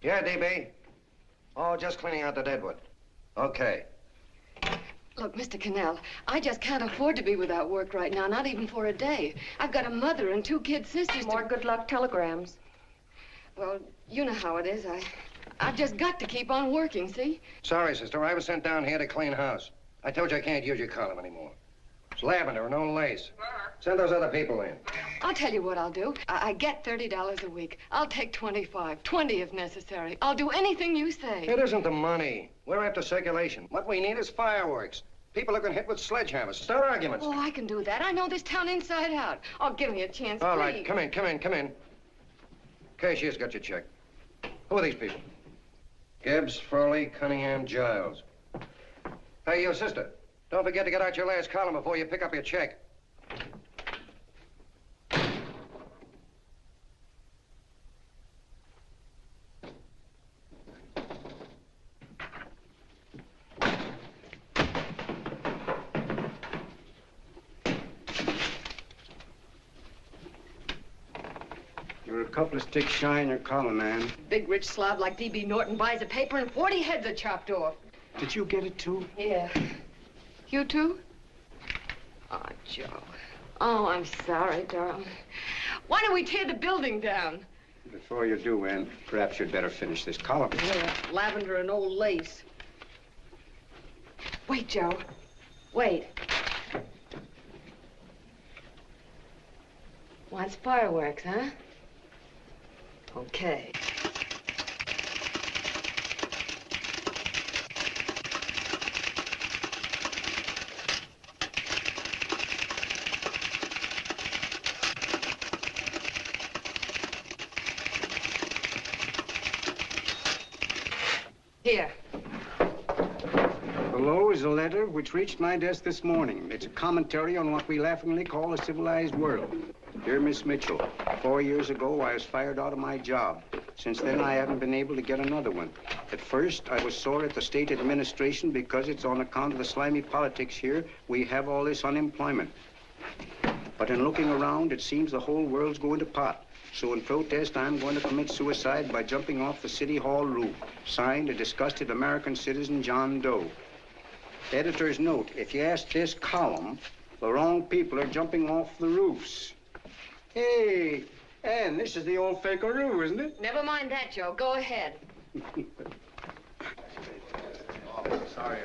Yeah, DB. Oh, just cleaning out the deadwood. Okay. Look, Mr. Connell, I just can't afford to be without work right now, not even for a day. I've got a mother and 2 kid sisters. More good luck telegrams. Well, you know how it is. I've just got to keep on working, see? Sorry, sister. I was sent down here to clean house. I told you I can't use your column anymore. It's lavender and old lace. Send those other people in. I'll tell you what I'll do. I get $30 a week. I'll take 25, 20 if necessary. I'll do anything you say. It isn't the money. We're after circulation. What we need is fireworks. People are going to hit with sledgehammers. Start arguments. Oh, I can do that. I know this town inside out. Oh, give me a chance, All please. right, come in. Cashier's got your check. Who are these people? Gibbs, Frawley, Cunningham, Giles. Hey, your sister. Don't forget to get out your last column before you pick up your check. You're a couple of sticks shy in your column, man. Big rich slob like D.B. Norton buys a paper and 40 heads are chopped off. Did you get it, too? Yeah. You too? Oh, Joe. Oh, I'm sorry, darling. Why don't we tear the building down? Before you do, Ann, perhaps you'd better finish this column. Yeah, lavender and old lace. Wait, Joe. Wait. Wants fireworks, huh? Okay. Here. Below is a letter which reached my desk this morning. It's a commentary on what we laughingly call a civilized world. Dear Miss Mitchell, 4 years ago, I was fired out of my job. Since then, I haven't been able to get another one. At first, I was sore at the state administration because it's on account of the slimy politics here we have all this unemployment. But in looking around, it seems the whole world's going to pot. So in protest, I'm going to commit suicide by jumping off the City Hall roof. Signed, a disgusted American citizen, John Doe. Editor's note, if you ask this column, the wrong people are jumping off the roofs. Hey, Ann, this is the old Fakeroo, isn't it? Never mind that, Joe. Go ahead. Sorry.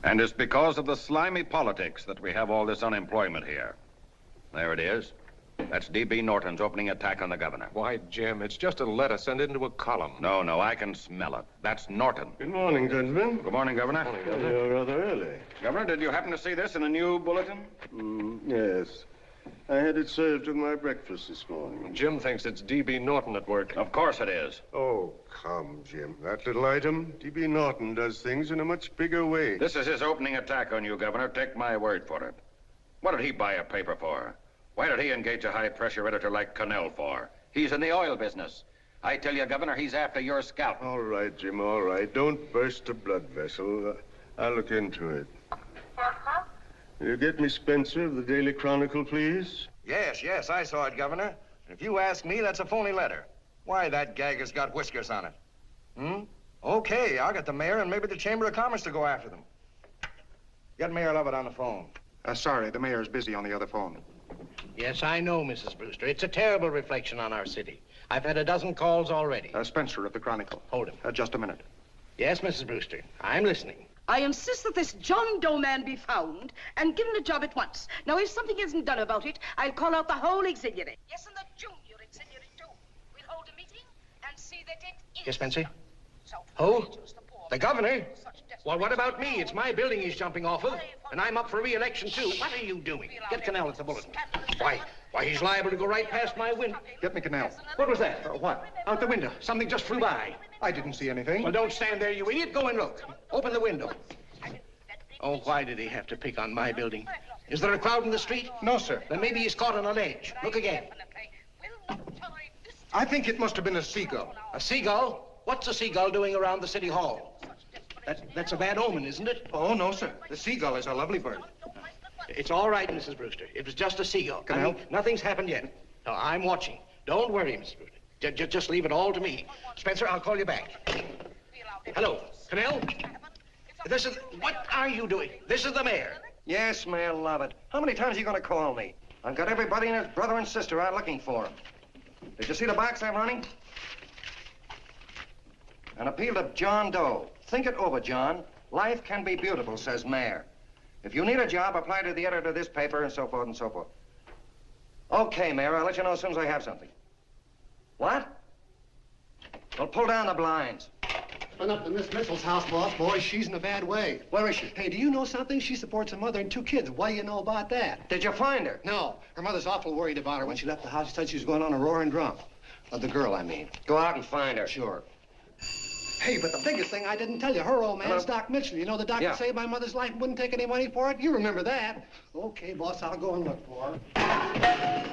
And it's because of the slimy politics that we have all this unemployment here. There it is. That's D.B. Norton's opening attack on the governor. Why, Jim, it's just a letter sent into a column. No, I can smell it. That's Norton. Good morning, gentlemen. Good morning, Governor. Morning, Governor. You're rather early. Governor, did you happen to see this in the new bulletin? Yes. I had it served with my breakfast this morning. Jim thinks it's D.B. Norton at work. Of course it is. Oh, come, Jim. That little item, D.B. Norton does things in a much bigger way. This is his opening attack on you, Governor. Take my word for it. What did he buy a paper for? Why did he engage a high-pressure editor like Connell for? He's in the oil business. I tell you, Governor, he's after your scalp. All right, Jim, all right. Don't burst a blood vessel. I'll look into it. Will you get me Spencer of the Daily Chronicle, please? Yes, I saw it, Governor. If you ask me, that's a phony letter. Why, that gag has got whiskers on it. Okay, I'll get the mayor and maybe the Chamber of Commerce to go after them. Get Mayor Lovett on the phone. Sorry, the mayor's busy on the other phone. Yes, I know, Mrs. Brewster. It's a terrible reflection on our city. I've had a dozen calls already. Spencer of the Chronicle. Hold him. Just a minute. Yes, Mrs. Brewster. I'm listening. I insist that this John Doe man be found and given a job at once. Now, if something isn't done about it, I'll call out the whole auxiliary. Yes, and the junior auxiliary, too. We'll hold a meeting and see that it is. Yes, Spencer? Who? The governor? Well, what about me? It's my building he's jumping off of, and I'm up for re-election, too. What are you doing? Get Connell at the bulletin. Why, he's liable to go right past my window. Get me Connell. What was that? What? Out the window. Something just flew by. I didn't see anything. Well, don't stand there, you idiot. Go and look. Open the window. Oh, why did he have to pick on my building? Is there a crowd in the street? No, sir. Then maybe he's caught on a ledge. Look again. I think it must have been a seagull. A seagull? What's a seagull doing around the city hall? That's a bad omen, isn't it? Oh, no, sir. The seagull is a lovely bird. It's all right, Mrs. Brewster. It was just a seagull. Can I help? Nothing's happened yet. No, I'm watching. Don't worry, Mrs. Brewster. Just leave it all to me. Spencer, I'll call you back. Hello, Connell? What are you doing? This is the mayor. Yes, Mayor Lovett. How many times are you going to call me? I've got everybody and his brother and sister out looking for him. Did you see the box I'm running? An appeal to John Doe. Think it over, John. Life can be beautiful, says Mayor. If you need a job, apply to the editor of this paper and so forth and so forth. Okay, Mayor, I'll let you know as soon as I have something. What? Well, pull down the blinds. Been up to Miss Mitchell's house, boss. Boy, she's in a bad way. Where is she? Hey, do you know something? She supports a mother and 2 kids. What do you know about that? Did you find her? No. Her mother's awful worried about her. When she left the house, she said she was going on a roaring drunk. The girl, I mean. Go out and find her. Sure. Hey, but the biggest thing I didn't tell you, her old man's Hello? Doc Mitchell. You know the doctor saved my mother's life and wouldn't take any money for it? You remember that. Okay, boss, I'll go and look for her.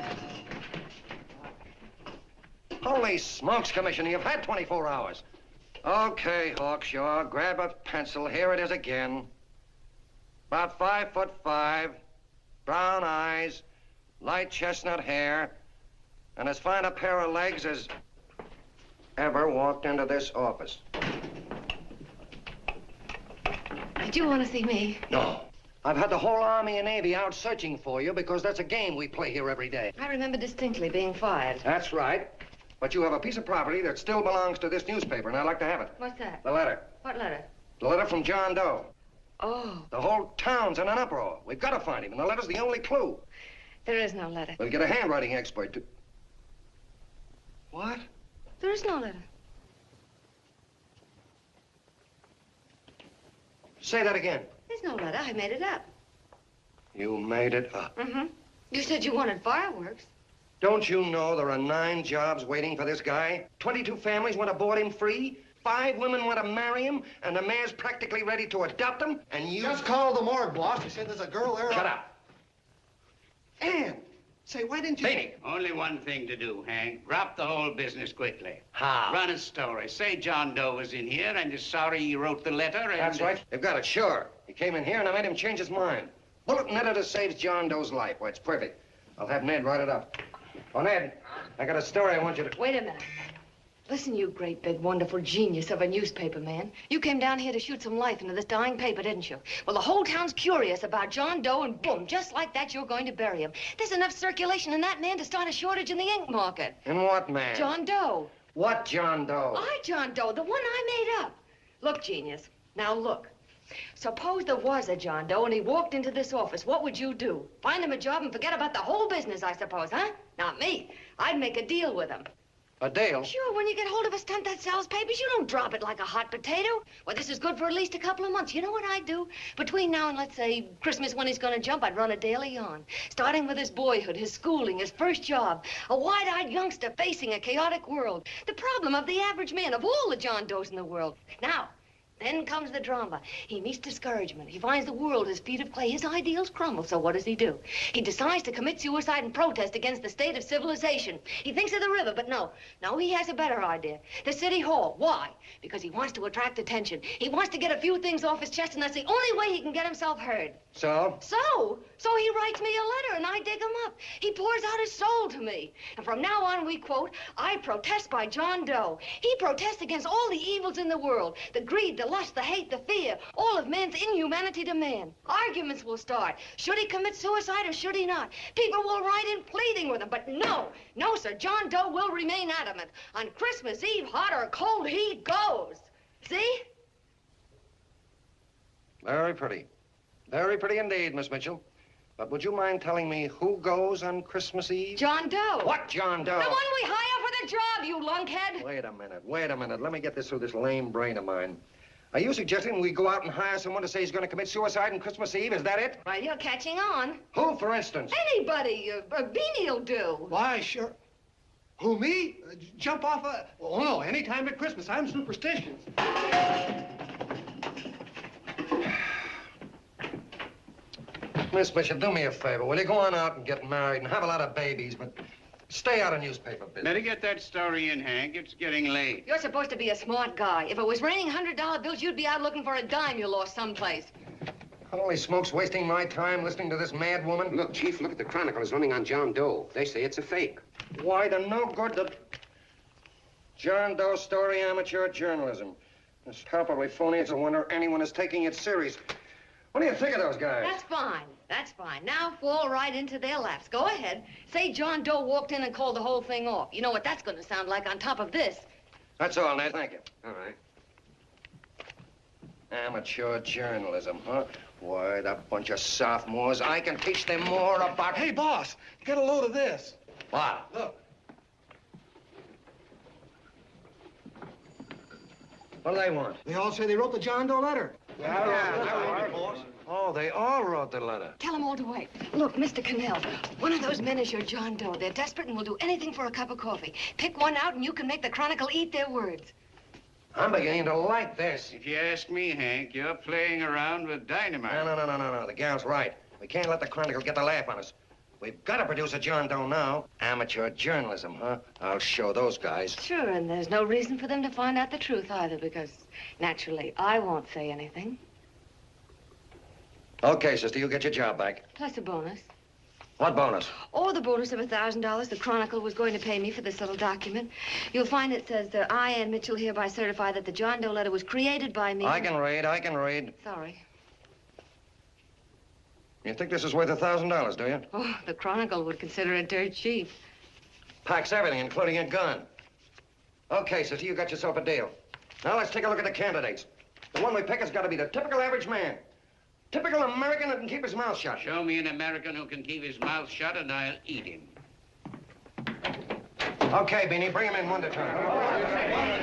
Holy smokes, Commissioner, you've had 24 hours. Okay, Hawkshaw, grab a pencil. Here it is again. About 5'5", brown eyes, light chestnut hair, and as fine a pair of legs as ever walked into this office. Did you want to see me? No. I've had the whole Army and Navy out searching for you because that's a game we play here every day. I remember distinctly being fired. That's right. But you have a piece of property that still belongs to this newspaper, and I'd like to have it. What's that? The letter. What letter? The letter from John Doe. Oh, The whole town's in an uproar. We've got to find him, and the letter's the only clue. there is no letter. We'll get a handwriting expert to... What? There is no letter. Say that again. There's no letter. I made it up. You made it up. Mm-hmm. You said you wanted fireworks. Don't you know there are 9 jobs waiting for this guy? 22 families want to board him free. 5 women want to marry him, and the mayor's practically ready to adopt him, and you... Just call the morgue, boss. He said there's a girl there. Shut up. Ann! Say, why didn't you... Beanie. Only one thing to do, Hank. Drop the whole business quickly. How? Run a story. Say John Doe was in here and is sorry he wrote the letter and... That's right. They've got it, sure. He came in here, and I made him change his mind. Bulletin editor saves John Doe's life. Why, it's perfect. I'll have Ned write it up. Oh, Ned, I got a story I want you to... Wait a minute. Listen, you great, big, wonderful genius of a newspaper man. You came down here to shoot some life into this dying paper, didn't you? Well, the whole town's curious about John Doe, and boom, just like that, you're going to bury him. There's enough circulation in that man to start a shortage in the ink market. In what man? John Doe. What John Doe? John Doe, the one I made up. Look, genius, now look. Suppose there was a John Doe and he walked into this office. What would you do? Find him a job and forget about the whole business, I suppose, huh? Not me. I'd make a deal with him. A deal? Sure, when you get hold of a stunt that sells papers, you don't drop it like a hot potato. Well, this is good for at least a couple of months. You know what I'd do? Between now and, let's say, Christmas when he's gonna jump, I'd run a daily on. Starting with his boyhood, his schooling, his first job. A wide-eyed youngster facing a chaotic world. The problem of the average man, of all the John Does in the world. Now, then comes the drama. He meets discouragement. He finds the world his feet of clay. His ideals crumble. So what does he do? He decides to commit suicide and protest against the state of civilization. He thinks of the river, but no. No, he has a better idea. The city hall. Why? Because he wants to attract attention. He wants to get a few things off his chest, and that's the only way he can get himself heard. So? So he writes me a letter, and I dig him up. He pours out his soul to me. And from now on, we quote, I protest by John Doe. He protests against all the evils in the world. The greed, the lust, the hate, the fear. All of man's inhumanity to man. Arguments will start. Should he commit suicide or should he not? People will write in pleading with him. But no, no, sir. John Doe will remain adamant. On Christmas Eve, hot or cold, he goes. See? Very pretty. Very pretty indeed, Miss Mitchell. But would you mind telling me who goes on Christmas Eve? John Doe. What John Doe? The one we hire for the job, you lunkhead. Wait a minute. Let me get this through this lame brain of mine. Are you suggesting we go out and hire someone to say he's going to commit suicide on Christmas Eve? Is that it? Well, you're catching on. Who, for instance? Anybody. Beanie'll do. Why, sure. Who, me? Jump off a... Oh, no, any time at Christmas. I'm superstitious. Miss Mitchell, do me a favor. Will you go on out and get married and have a lot of babies, but Stay out of newspaper business. Better get that story in, Hank. It's getting late. You're supposed to be a smart guy. If it was raining $100 bills, you'd be out looking for a dime you lost someplace. Holy smokes, wasting my time listening to this mad woman. Look, Chief, look at the Chronicle is running on John Doe. They say it's a fake. Why, the no good that... John Doe story, amateur journalism. It's palpably phony. It's a wonder anyone is taking it serious. What do you think of those guys? That's fine. That's fine. Now fall right into their laps. Go ahead. Say John Doe walked in and called the whole thing off. You know what that's going to sound like on top of this. That's all, Ned. Thank you. All right. Amateur journalism, huh? Why, that bunch of sophomores, I can teach them more about... Hey, boss, get a load of this. What? Look. What do they want? They all say they wrote the John Doe letter. Oh, they all wrote the letter. Tell them all to wait. Look, Mr. Connell, one of those men is your John Doe. They're desperate and will do anything for a cup of coffee. Pick one out and you can make the Chronicle eat their words. I'm beginning to like this. If you ask me, Hank, you're playing around with dynamite. No. The gal's right. We can't let the Chronicle get the laugh on us. We've got to produce a John Doe now. Amateur journalism, huh? I'll show those guys. Sure, and there's no reason for them to find out the truth either, because naturally, I won't say anything. Okay, sister, you get your job back. Plus a bonus. What bonus? Oh, the bonus of $1,000 the Chronicle was going to pay me for this little document. You'll find it says that I, Ann Mitchell, hereby certify that the John Doe letter was created by me. I can read. Sorry. You think this is worth $1,000, do you? Oh, the Chronicle would consider it dirt cheap. Packs everything, including a gun. Okay, sister, you got yourself a deal. Now let's take a look at the candidates. The one we pick has got to be the typical average man. Typical American that can keep his mouth shut. Show me an American who can keep his mouth shut and I'll eat him. Okay, Beanie, bring him in one at a time.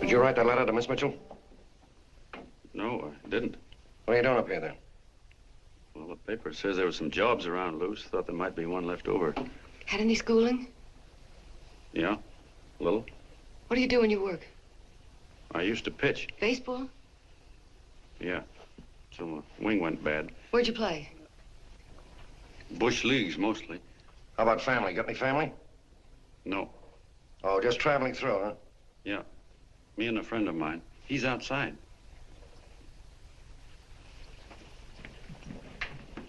Did you write that letter to Miss Mitchell? No, I didn't. What are you doing up here, then? Well, the paper says there were some jobs around loose. Thought there might be one left over. Had any schooling? Yeah, a little. What do you do when you work? I used to pitch. Baseball? Yeah, till my wing went bad. Where'd you play? Bush leagues, mostly. How about family? Got any family? No. Oh, just traveling through, huh? Yeah, me and a friend of mine. He's outside.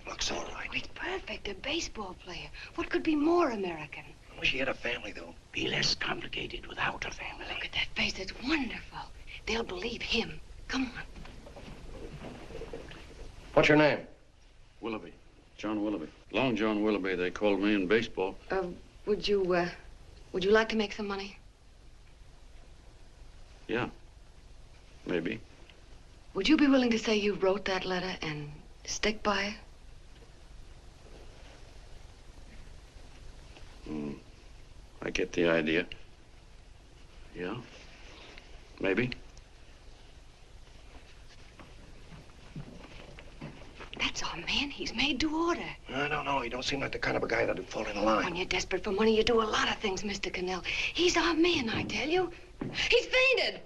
Looks all right. It's perfect, a baseball player. What could be more American? I wish he had a family, though. Be less complicated without a family. Look at that face, it's wonderful. They'll believe him. Come on. What's your name? Willoughby. John Willoughby. Long John Willoughby, they called me in baseball. Would you like to make some money? Yeah, maybe. Would you be willing to say you wrote that letter and stick by it? I get the idea. Yeah, maybe. That's our man. He's made to order. I don't know. He don't seem like the kind of a guy that'd fall in line. When you're desperate for money, you do a lot of things, Mr. Connell. He's our man, I tell you. He's fainted.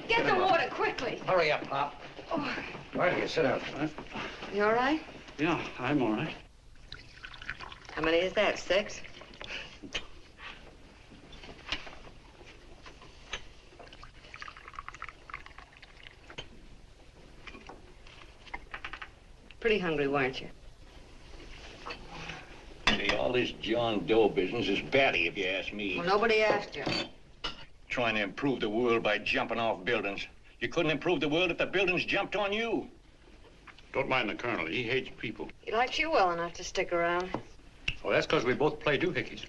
Get the water quickly. Hurry up, Pop. Oh. Right here, sit down. You all right? Yeah, I'm all right. How many is that, 6? Pretty hungry, weren't you? All this John Doe business is batty, if you ask me. Well, nobody asked you. Trying to improve the world by jumping off buildings. You couldn't improve the world if the buildings jumped on you. Don't mind the Colonel. He hates people. He likes you well enough to stick around. Well, that's because we both play doohickeys.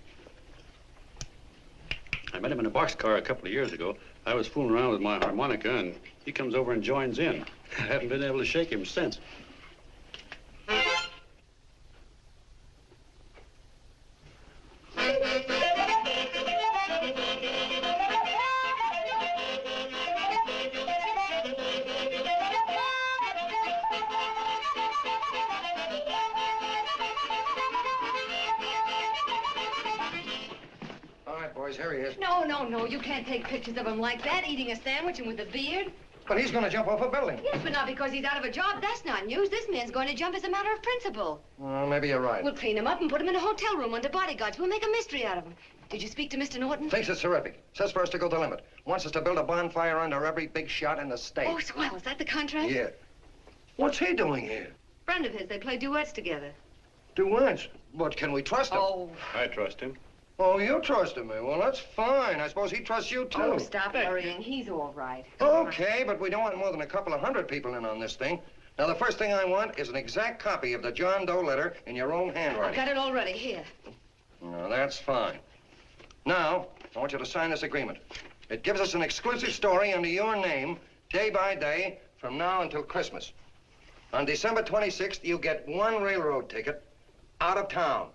I met him in a boxcar a couple of years ago. I was fooling around with my harmonica, and he comes over and joins in. I haven't been able to shake him since. Here he is. No, you can't take pictures of him like that, eating a sandwich and with a beard. But he's going to jump off a building. Yes, but not because he's out of a job. That's not news. This man's going to jump as a matter of principle. Well, maybe you're right. We'll clean him up and put him in a hotel room under bodyguards. We'll make a mystery out of him. Did you speak to Mr. Norton? Thinks it's terrific. Says for us to go the limit. Wants us to build a bonfire under every big shot in the state. Oh, swell. Is that the contract? Yeah. What's he doing here? Friend of his. They play duets together. Duets? But can we trust him? Oh. I trust him. Oh, you trusted me. Well, that's fine. I suppose he trusts you, too. Oh, stop worrying. He's all right. Okay, but we don't want more than a couple of hundred people in on this thing. Now, the first thing I want is an exact copy of the John Doe letter in your own handwriting. I've got it already. Here. No, that's fine. Now, I want you to sign this agreement. It gives us an exclusive story under your name, day by day, from now until Christmas. On December 26th, you get one railroad ticket out of town.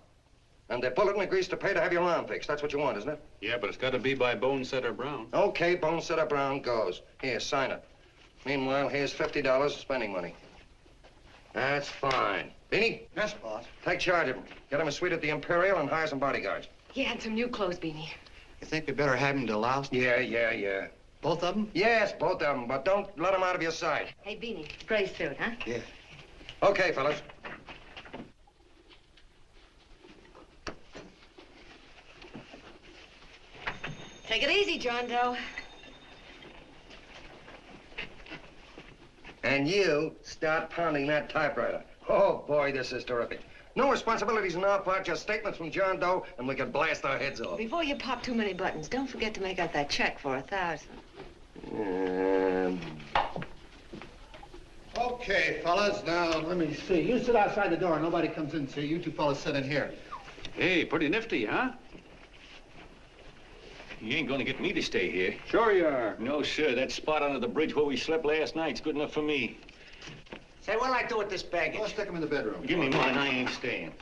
And the bulletin agrees to pay to have your arm fixed. That's what you want, isn't it? Yeah, but it's got to be by Bonesetter Brown. Okay, Bonesetter Brown goes. Here, sign it. Meanwhile, here's $50 spending money. That's fine. Beanie? Yes, boss. Take charge of him. Get him a suite at the Imperial and hire some bodyguards. Yeah, and some new clothes, Beanie. You think we better have him deloused? Yeah. Both of them? Yes, both of them, but don't let them out of your sight. Hey, Beanie, gray suit, huh? Yeah. Okay, fellas. Take it easy, John Doe. And you start pounding that typewriter. Oh, boy, this is terrific. No responsibilities on our part, just statements from John Doe, and we can blast our heads off. Before you pop too many buttons, don't forget to make out that check for $1,000. Okay, fellas, now, let me see. You sit outside the door. Nobody comes in, see? You two fellas sit in here. Hey, pretty nifty, huh? You ain't gonna get me to stay here. Sure you are. No, sir. That spot under the bridge where we slept last night's good enough for me. Say, what'll I do with this baggage? Well, stick him in the bedroom. Give me mine. I ain't staying.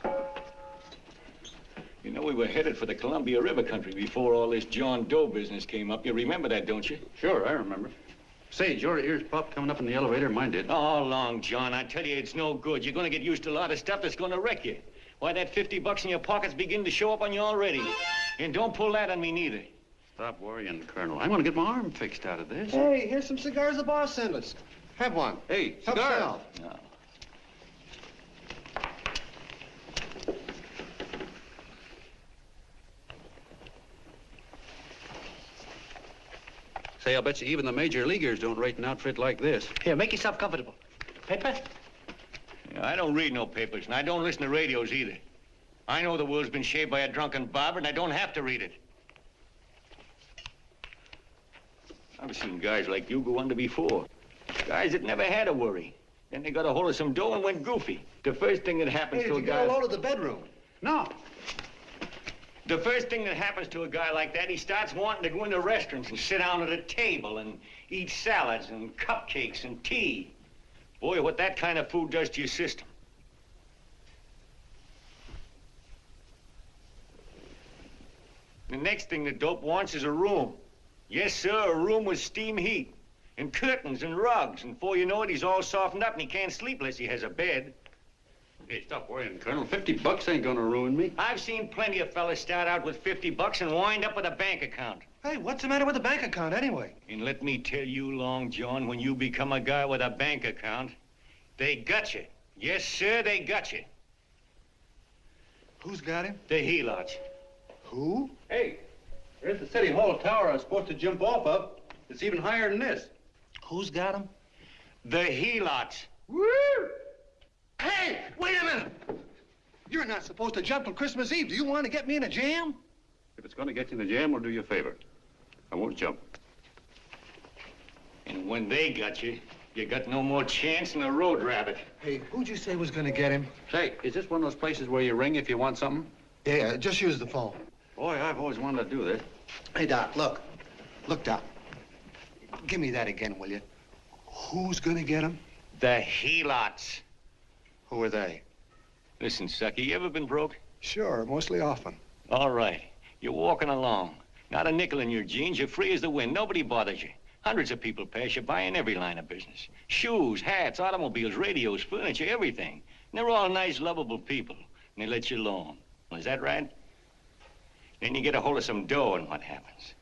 You know, we were headed for the Columbia River country before all this John Doe business came up. You remember that, don't you? Sure, I remember. Say, your ears popped coming up in the elevator. Mine did. All along, John. I tell you, it's no good. You're gonna get used to a lot of stuff that's gonna wreck you. Why, that $50 in your pocket's beginning to show up on you already. And don't pull that on me, neither. Stop worrying, Colonel. I'm gonna get my arm fixed out of this. Hey, here's some cigars the boss sent us. Have one. Hey, Help cigars. yourself. No. Say, I'll bet you even the major leaguers don't rate an outfit like this. Here, make yourself comfortable. Paper? Yeah, I don't read no papers, and I don't listen to radios either. I know the world's been shaped by a drunken barber, and I don't have to read it. I've seen guys like you go under before. Guys that never had a worry. Then they got a hold of some dough and went goofy. The first thing that happens to a guy... Hey, did you get a load of the bedroom? No. The first thing that happens to a guy like that, he starts wanting to go into restaurants and sit down at a table and eat salads and cupcakes and tea. Boy, what that kind of food does to your system. The next thing the dope wants is a room. Yes, sir, a room with steam heat and curtains and rugs. And before you know it, he's all softened up and he can't sleep unless he has a bed. Hey, stop worrying, Colonel. $50 ain't gonna ruin me. I've seen plenty of fellas start out with $50 and wind up with a bank account. Hey, what's the matter with the bank account, anyway? And let me tell you, Long John, when you become a guy with a bank account, they got you. Yes, sir, they got you. Who's got him? The helots. Who? Hey, there's the City Hall tower I was supposed to jump off of. It's even higher than this. Who's got him? The helots. Woo! Hey, wait a minute! You're not supposed to jump till Christmas Eve. Do you want to get me in a jam? If it's going to get you in the jam, we'll do you a favor. I won't jump. And when they got you, you got no more chance than a road rabbit. Hey, who'd you say was going to get him? Say, is this one of those places where you ring if you want something? Yeah, just use the phone. Boy, I've always wanted to do this. Hey, Doc, look. Look, Doc. Give me that again, will you? Who's going to get him? The helots. Who are they? Listen, sucker, you ever been broke? Sure, mostly often. All right. You're walking along. Not a nickel in your jeans. You're free as the wind. Nobody bothers you. Hundreds of people pass you by in every line of business. Shoes, hats, automobiles, radios, furniture, everything. And they're all nice, lovable people. And they let you alone. Well, is that right? Then you get a hold of some dough, and what happens?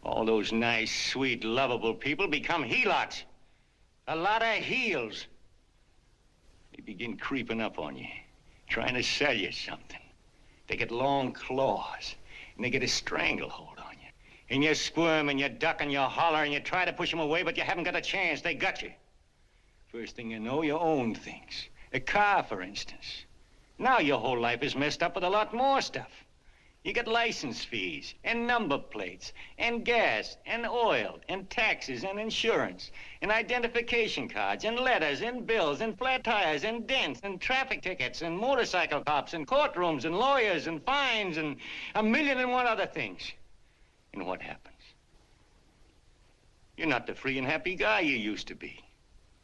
All those nice, sweet, lovable people become helots. A lot of heels. They begin creeping up on you, trying to sell you something. They get long claws, and they get a stranglehold on you. And you squirm, and you duck, and you holler, and you try to push them away, but you haven't got a chance. They got you. First thing you know, you own things. A car, for instance. Now your whole life is messed up with a lot more stuff. You get license fees, and number plates, and gas, and oil, and taxes, and insurance, and identification cards, and letters, and bills, and flat tires, and dents, and traffic tickets, and motorcycle cops, and courtrooms, and lawyers, and fines, and 1,000,001 other things. And what happens? You're not the free and happy guy you used to be.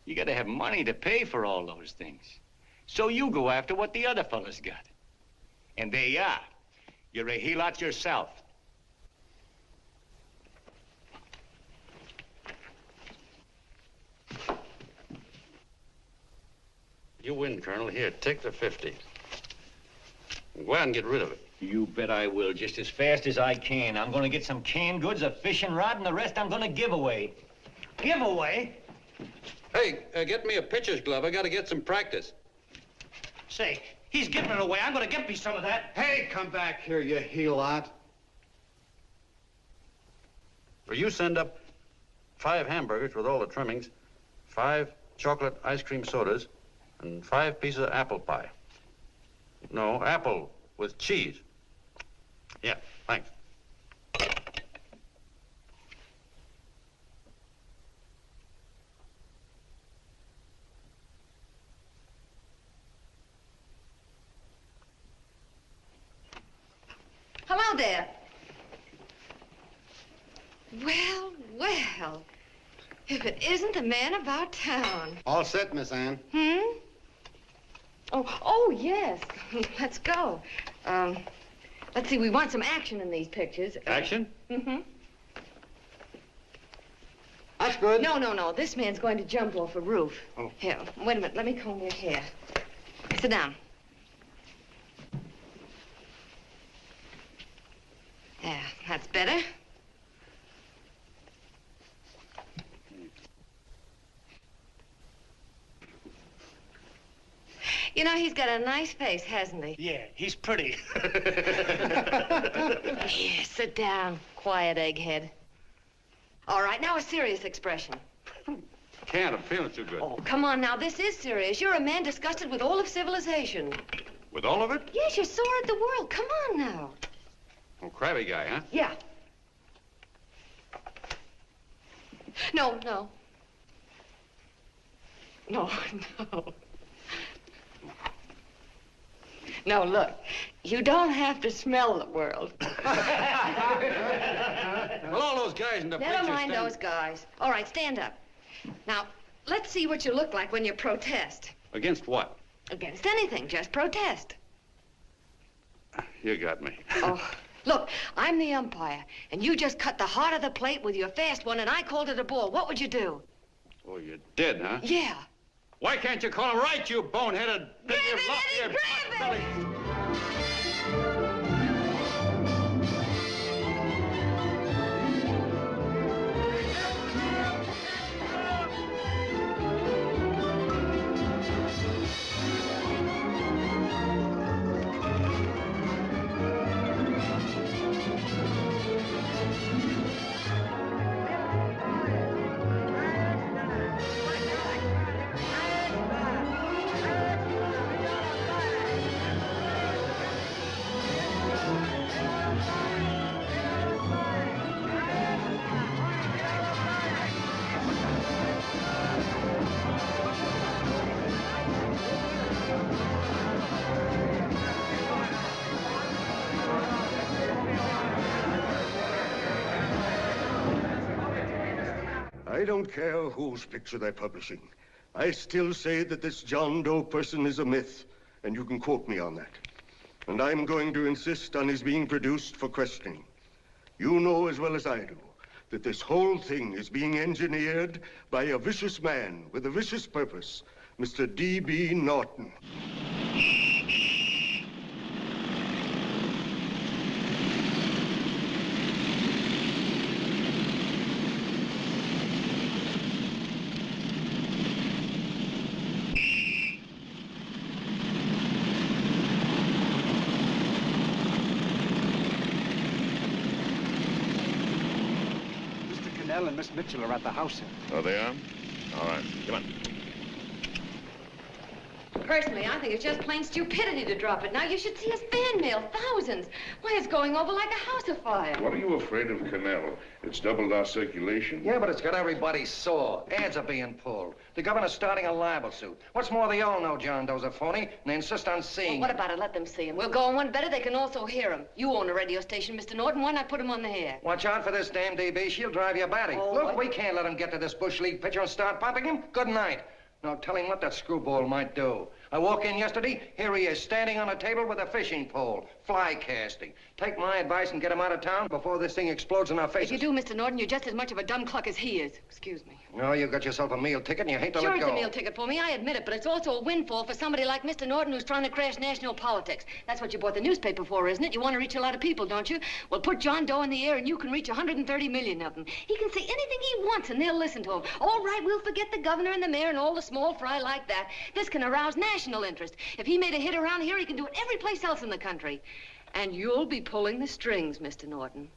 You gotta have money to pay for all those things. So you go after what the other fellas got. And there you are. You're a helot yourself. You win, Colonel. Here, take the 50. Go out and get rid of it. You bet I will, just as fast as I can. I'm gonna get some canned goods, a fishing rod, and the rest I'm gonna give away. Give away? Hey, get me a pitcher's glove. I gotta get some practice. Say, he's giving it away. I'm gonna get me some of that. Hey, come back here, you helot. Well, you send up 5 hamburgers with all the trimmings, 5 chocolate ice cream sodas, and 5 pieces of apple pie. No, apple with cheese. Yeah, thanks. Hello there. Well, well. If it isn't the man about town. All set, Miss Anne. Hmm? Oh, yes. Let's go. Let's see, we want some action in these pictures. Action? Mm-hmm. That's good. No. This man's going to jump off a roof. Oh. Here, wait a minute. Let me comb your hair. Sit down. Yeah, that's better. You know, he's got a nice face, hasn't he? Yeah, he's pretty. Yeah, sit down, quiet egghead. All right, now a serious expression. Can't. I'm feeling too good. Oh, come on now, this is serious. You're a man disgusted with all of civilization. With all of it? Yes, you're sore at the world. Come on now. Oh, crabby guy, huh? Yeah. No. No, look, you don't have to smell the world. Well, all those guys in the picture Never mind those guys. All right, stand up. Now, let's see what you look like when you protest. Against what? Against anything, just protest. You got me. Oh, look, I'm the umpire, and you just cut the heart of the plate with your fast one, and I called it a ball. What would you do? Oh, you did, huh? Yeah. Why can't you call him right, you boneheaded... Grab it, Eddie, grab it! I don't care whose picture they're publishing. I still say that this John Doe person is a myth, and you can quote me on that. And I'm going to insist on his being produced for questioning. You know as well as I do that this whole thing is being engineered by a vicious man with a vicious purpose, Mr. D.B. Norton. Connell and Miss Mitchell are at the house, sir. Oh, they are? All right. Come on. Personally, I think it's just plain stupidity to drop it. Now, you should see his fan mail, thousands. Why, it's going over like a house afire. What are you afraid of, Connell? It's doubled our circulation. Yeah, but it's got everybody sore. Ads are being pulled. The governor's starting a libel suit. What's more, they all know John Doe's a phony, and they insist on seeing Well, what about it? Let them see him. We'll go on one better. They can also hear him. You own a radio station, Mr. Norton. Why not put him on the air? Watch out for this damn DB. She'll drive you batty. Oh, Look, what? we can't let him get to this Bush League pitcher and start pumping him. Good night. Now, tell him what that screwball might do. I walk in yesterday, here he is, standing on a table with a fishing pole, fly casting. Take my advice and get him out of town before this thing explodes in our faces. If you do, Mr. Norton, you're just as much of a dumb cluck as he is. Excuse me. No, you got yourself a meal ticket and you hate to Sure, let go. it's a meal ticket for me, I admit it, but it's also a windfall for somebody like Mr. Norton who's trying to crash national politics. That's what you bought the newspaper for, isn't it? You want to reach a lot of people, don't you? Well, put John Doe in the air and you can reach 130 million of them. He can say anything he wants and they'll listen to him. All right, we'll forget the governor and the mayor and all the small fry like that. This can arouse national interest. If he made a hit around here, he can do it every place else in the country. And you'll be pulling the strings, Mr. Norton.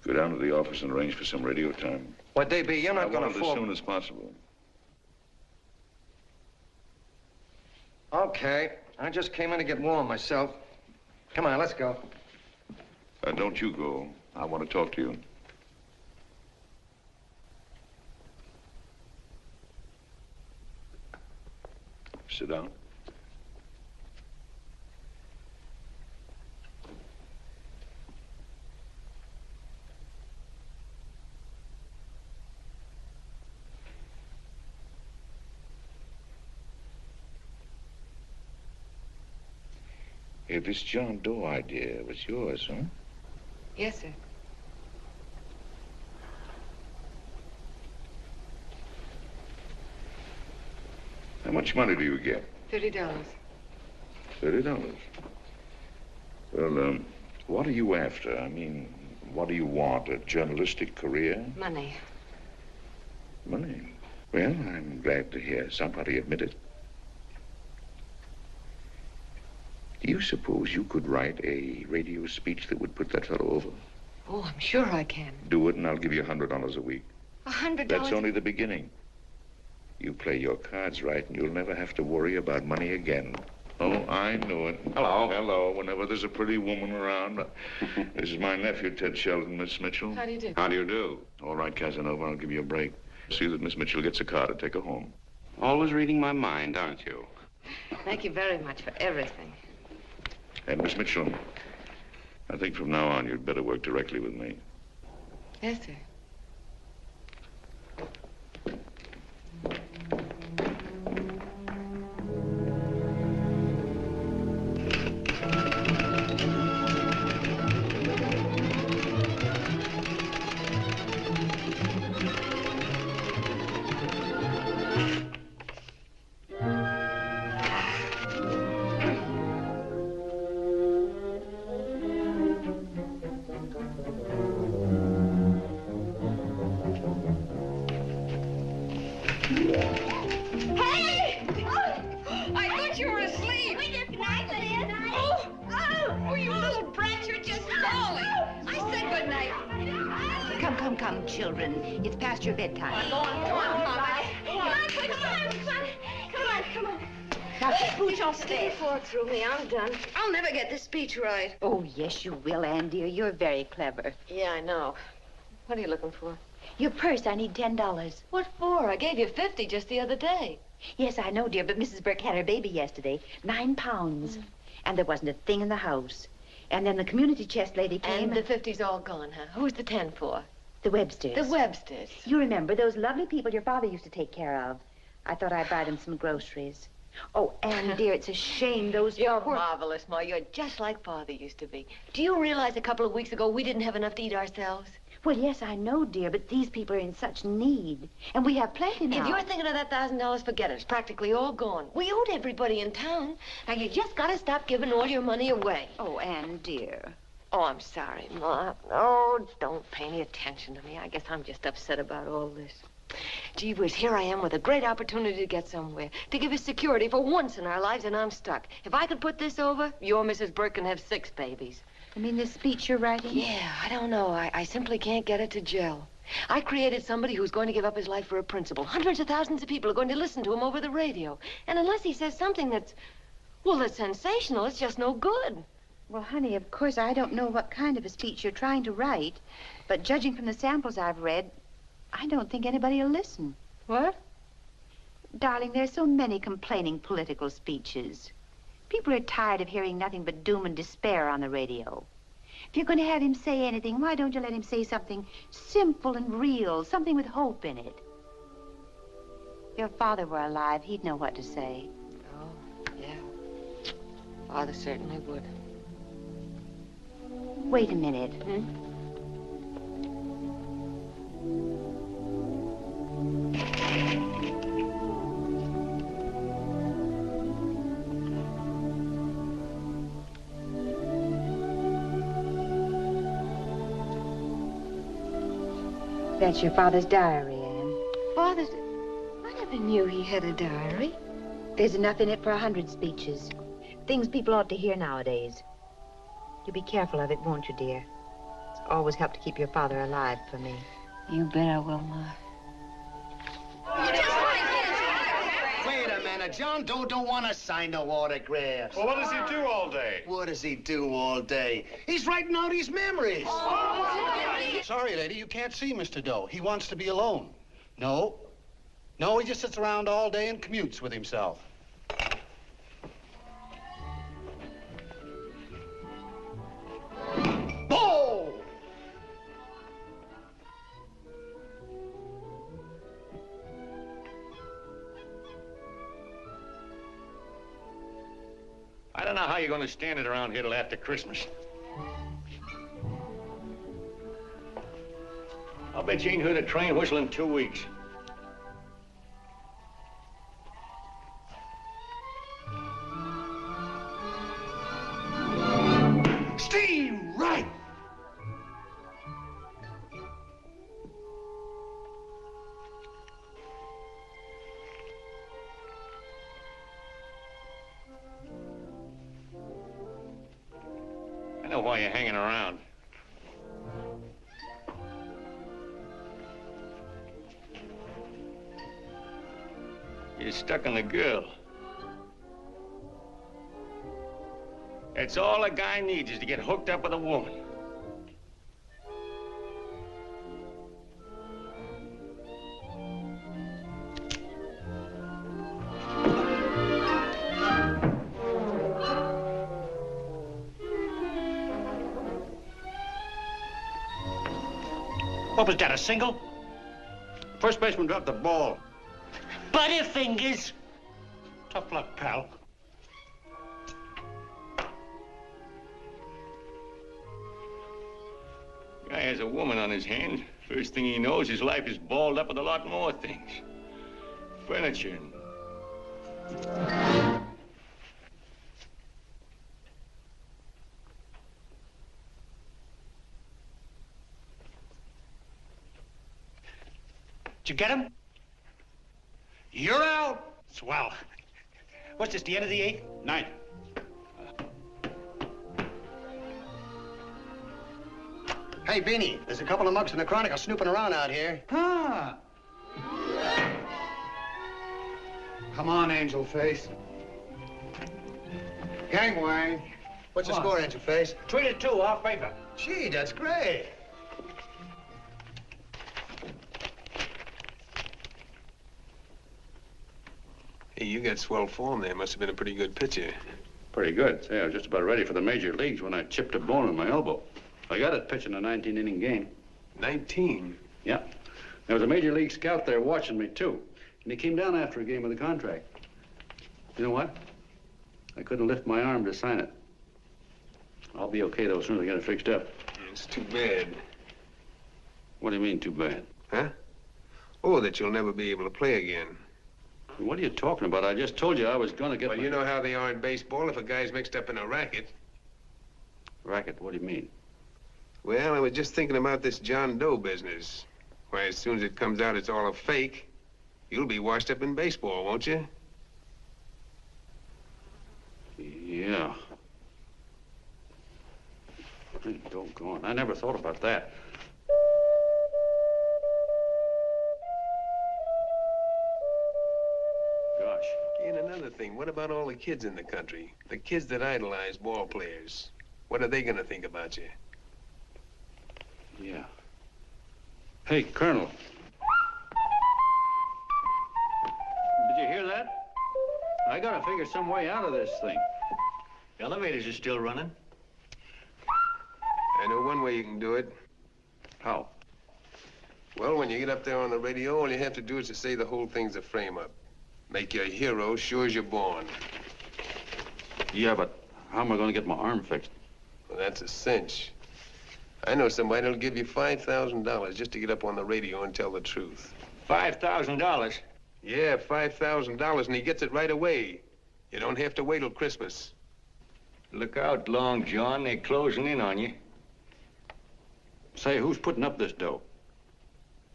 Go down to the office and arrange for some radio time. What, DB, you're not going to as fall... soon as possible. Okay. I just came in to get warm myself. Come on, let's go. Don't you go. I want to talk to you. Sit down. Hey, this John Doe idea was yours, huh? Yes, sir. How much money do you get? $30. $30. Well, what are you after? I mean, what do you want? A journalistic career? Money. Money? Well, I'm glad to hear somebody admit it. Do you suppose you could write a radio speech that would put that fellow over? Oh, I'm sure I can. Do it, and I'll give you $100 a week. $100? That's only the beginning. You play your cards right, and you'll never have to worry about money again. Oh, I knew it. Hello. Hello. Whenever there's a pretty woman around. This is my nephew, Ted Sheldon, Miss Mitchell. How do you do? How do you do? All right, Casanova, I'll give you a break. See that Miss Mitchell gets a car to take her home. Always reading my mind, aren't you? Thank you very much for everything. And Miss Mitchell, I think from now on you'd better work directly with me. Yes, sir. Come, children. It's past your bedtime. Go on, Mama. Come on. Now, pooch off Stick your fork through me. I'm done. I'll never get this speech right. Oh, yes, you will, Ann, dear. You're very clever. Yeah, I know. What are you looking for? Your purse. I need $10. What for? I gave you 50 just the other day. Yes, I know, dear, but Mrs. Burke had her baby yesterday. 9 pounds. And there wasn't a thing in the house. And then the community chest lady came. And the 50's all gone, huh? Who's the 10 for? The Websters. The Websters. You remember those lovely people your father used to take care of. I thought I'd buy them some groceries. Oh, Anne, dear, it's a shame those... You're marvelous, Ma. You're just like Father used to be. Do you realize a couple of weeks ago we didn't have enough to eat ourselves? Well, yes, I know, dear, but these people are in such need. And we have plenty now. If you're thinking of that $1,000, forget it. It's practically all gone. We owed everybody in town. Now, you just got to stop giving all your money away. Oh, Anne, dear. Oh, I'm sorry, Ma. Oh, don't pay any attention to me. I guess I'm just upset about all this. Gee whiz, here I am with a great opportunity to get somewhere, to give us security for once in our lives, and I'm stuck. If I could put this over, your Mrs. Burke can have 6 babies. You mean this speech you're writing? Yeah, I don't know. I simply can't get it to gel. I created somebody who's going to give up his life for a principle. Hundreds of thousands of people are going to listen to him over the radio. And unless he says something that's sensational, it's just no good. Well, honey, of course, I don't know what kind of a speech you're trying to write, but judging from the samples I've read, I don't think anybody will listen. What? Darling, there's so many complaining political speeches. People are tired of hearing nothing but doom and despair on the radio. If you're going to have him say anything, why don't you let him say something simple and real, something with hope in it? If your father were alive, he'd know what to say. Oh, yeah. Father certainly would. Wait a minute. That's your father's diary, Anne. Father's... I never knew he had a diary. There's enough in it for 100 speeches. Things people ought to hear nowadays. You'll be careful of it, won't you, dear? It's always helped to keep your father alive for me. You bet I will, Ma. Wait a minute. John Doe don't want to sign no autographs. Well, what does he do all day? What does he do all day? He's writing out his memories. Sorry, lady, you can't see Mr. Doe. He wants to be alone. No, he just sits around all day and commutes with himself. Oh! I don't know how you're going to stand it around here till after Christmas. I'll bet you ain't heard a train whistle in 2 weeks. Steam right! I know why you're hanging around. You're stuck on the girl. That's all a guy needs is to get hooked up with a woman. What was that, a single? First baseman dropped the ball. Butterfingers. Tough luck, pal. Guy has a woman on his hands. First thing he knows, his life is balled up with a lot more things. Furniture. Did you get him? You're out. Swell. What's this, the end of the 8th? 9th. Hey, Beanie, there's a couple of mugs in the Chronicle snooping around out here. Huh. Come on, Angel Face. Gangway. What's the score, Angel Face? 3-2, our favor. Gee, that's great. Hey, you got swell form there. Must have been a pretty good pitcher. Pretty good. Say, I was just about ready for the major leagues when I chipped a bone in my elbow. I got it pitching a 19-inning game. 19? Yeah. There was a major league scout there watching me, too. And he came down after a game with a contract. You know what? I couldn't lift my arm to sign it. I'll be okay, though, as soon as I get it fixed up. It's too bad. What do you mean, too bad? Huh? Oh, that you'll never be able to play again. What are you talking about? I just told you I was going to get Well, you know how they are in baseball if a guy's mixed up in a racket. Racket? What do you mean? Well, I was just thinking about this John Doe business. Why, as soon as it comes out it's all a fake, you'll be washed up in baseball, won't you? Yeah. Hey, doggone. I never thought about that. Gosh. And another thing, what about all the kids in the country? The kids that idolize ball players. What are they gonna think about you? Yeah. Hey, Colonel. Did you hear that? I gotta figure some way out of this thing. Elevators are still running. I know one way you can do it. How? Well, when you get up there on the radio, all you have to do is to say the whole thing's a frame-up. Make you a hero sure as you're born. Yeah, but how am I gonna get my arm fixed? Well, that's a cinch. I know somebody that'll give you $5,000 just to get up on the radio and tell the truth. $5,000? Yeah, $5,000, and he gets it right away. You don't have to wait till Christmas. Look out, Long John. They're closing in on you. Say, who's putting up this dough?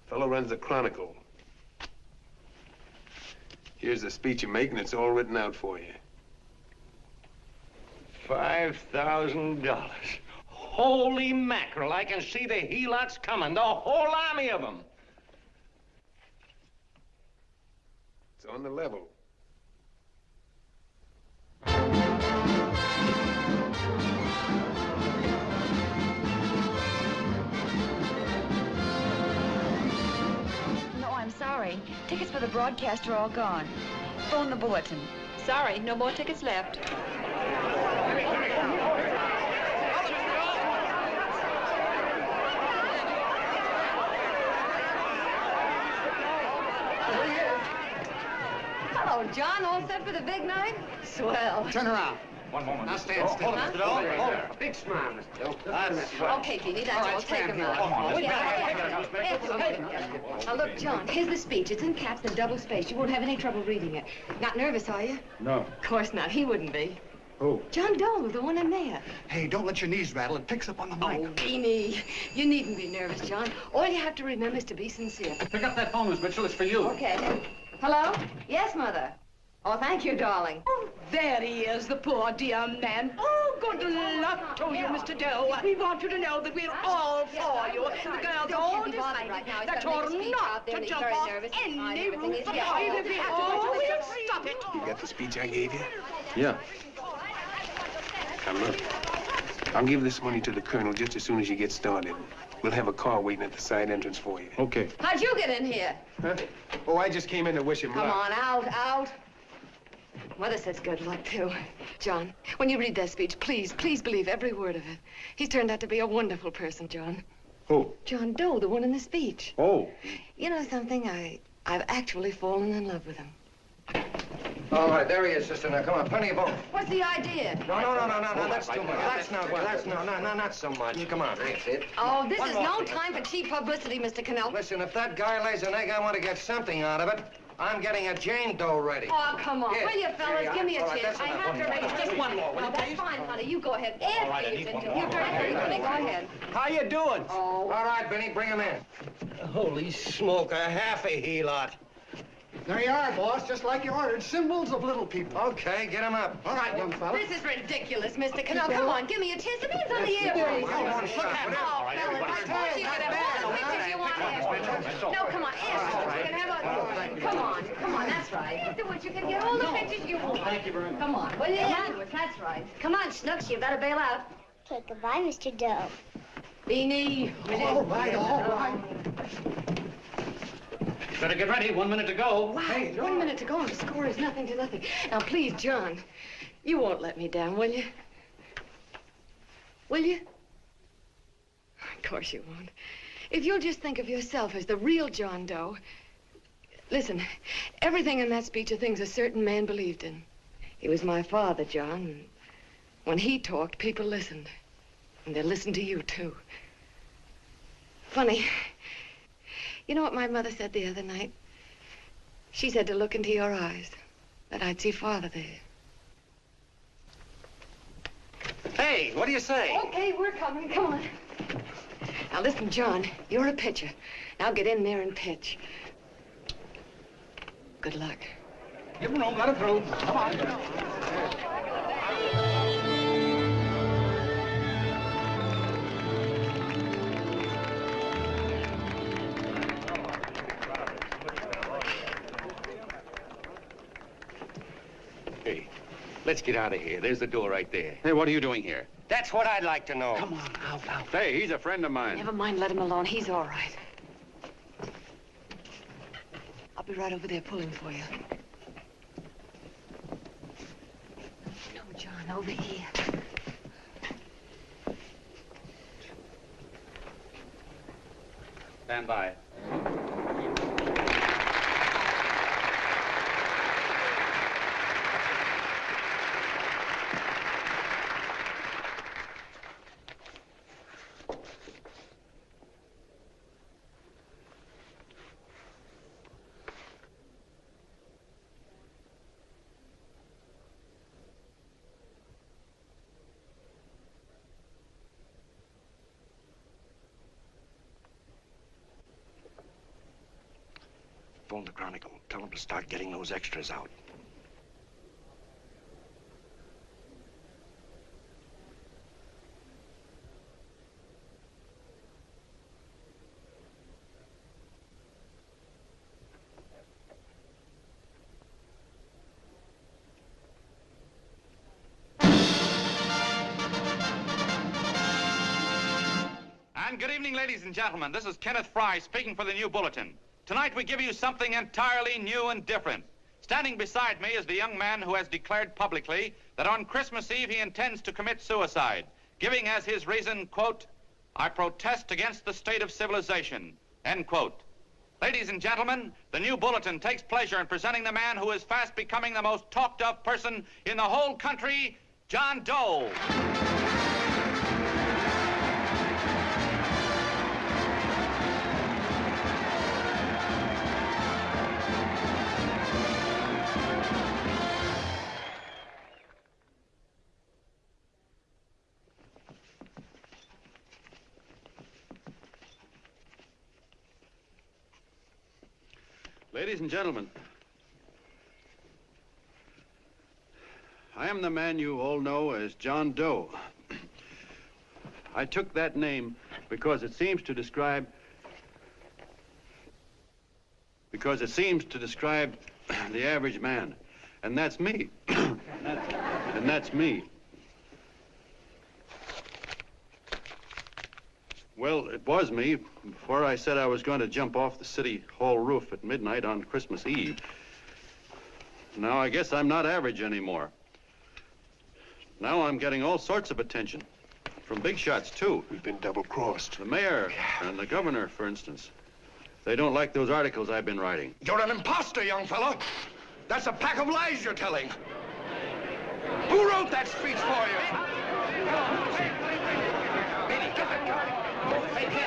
Fellow runs the Chronicle. Here's the speech you make, and it's all written out for you. $5,000. Holy mackerel, I can see the helots coming, the whole army of them. It's on the level. No, I'm sorry. Tickets for the broadcast are all gone. Phone the bulletin. Sorry, no more tickets left. Hello, John. All set for the big night? Swell. Turn around. One moment. Now stand still. Hold it, Mr. Doe. Hold it. Big smile, Mr. Doe. That's right. Okay, Beanie, that's All right, all. Take him stand out. here. Now, look, John, here's the speech. It's in caps and double spaced. You won't have any trouble reading it. Not nervous, are you? No. Of course not. He wouldn't be. Who? John Doe, the one in there. Hey, don't let your knees rattle. It picks up on the mic. Oh, Beanie, you needn't be nervous, John. All you have to remember is to be sincere. Pick up that phone, Miss Mitchell. It's for you. Okay. Hello? Yes, Mother. Oh, thank you, darling. Oh, there he is, the poor dear man. Oh, good luck to you, Mr. Doe. We want you to know that we're all for you. The girls all decided that you're not to jump off any roof at all. If we have to go, we'll stop it. You got the speech I gave you? Yeah. Now, look. I'll give this money to the colonel just as soon as you get started. We'll have a car waiting at the side entrance for you. Okay. How'd you get in here? Huh? Oh, I just came in to wish him luck. Come on, out. Mother says good luck, too. John, when you read that speech, please believe every word of it. He's turned out to be a wonderful person, John. Who? John Doe, the one in the speech. Oh. You know something? I've actually fallen in love with him. All right, there he is, sister. Now, come on, plenty of both. What's the idea? No, that's too much. That's not so much. Come on, that's it. Oh, this is no time for cheap publicity, Mr. Connell. Listen, if that guy lays an egg, I want to get something out of it. I'm getting a Jane Doe ready. Oh, come on. Here. Will you, fellas? Give me a All right, chance. that's I enough. have to raise just one more. Well, that's fine, honey. You go ahead. After you've been doing it. Go ahead. How you doing? Oh. All right, Benny, bring him in. Holy smoke, a half a helot. There you are, boss, just like you ordered. Symbols of little people. Okay, get him up. All right, young fella. This is ridiculous, Mr. Connell. Come on, give me a chance. The man's on the air. Look at him. Oh, fellas, of course you can have all the pictures you want afterwards. No, come on, afterwards. You can have a... Come on, that's right. Afterwards, you can get all the pictures you want. Thank you very much. Come on. Well, afterwards, that's right. Come on, Snooks, you better bail out. Okay, goodbye, Mr. Doe. Beanie. All right. Better get ready. 1 minute to go. Wow, 1 minute to go and the score is nothing to nothing. Now, please, John, you won't let me down, will you? Will you? Of course you won't. If you'll just think of yourself as the real John Doe. Listen, everything in that speech are things a certain man believed in. He was my father, John. And when he talked, people listened. And they listened to you, too. Funny. You know what my mother said the other night? She said to look into your eyes, that I'd see Father there. Hey, what do you say? Okay, we're coming. Come on. Now, listen, John, you're a pitcher. Now get in there and pitch. Good luck. Give him room, let him through. Come on. Hey, let's get out of here. There's the door right there. Hey, what are you doing here? That's what I'd like to know. Come on, out. Hey, he's a friend of mine. Never mind, let him alone. He's all right. I'll be right over there pulling for you. No, John, over here. Stand by. Phone the Chronicle. Tell them to start getting those extras out. And good evening, ladies and gentlemen. This is Kenneth Fry speaking for the New Bulletin. Tonight we give you something entirely new and different. Standing beside me is the young man who has declared publicly that on Christmas Eve he intends to commit suicide, giving as his reason, quote, "I protest against the state of civilization," end quote. Ladies and gentlemen, the New Bulletin takes pleasure in presenting the man who is fast becoming the most talked of person in the whole country, John Doe. Ladies and gentlemen, I am the man you all know as John Doe. I took that name because it seems to describe the average man. And that's me. and that's me. Well, it was me before I said I was going to jump off the city hall roof at midnight on Christmas Eve. Now I guess I'm not average anymore. Now I'm getting all sorts of attention. From big shots, too. We've been double-crossed. The mayor and the governor, for instance. They don't like those articles I've been writing. You're an imposter, young fellow. That's a pack of lies you're telling. Who wrote that speech for you? Beanie, come on. Hey, kid.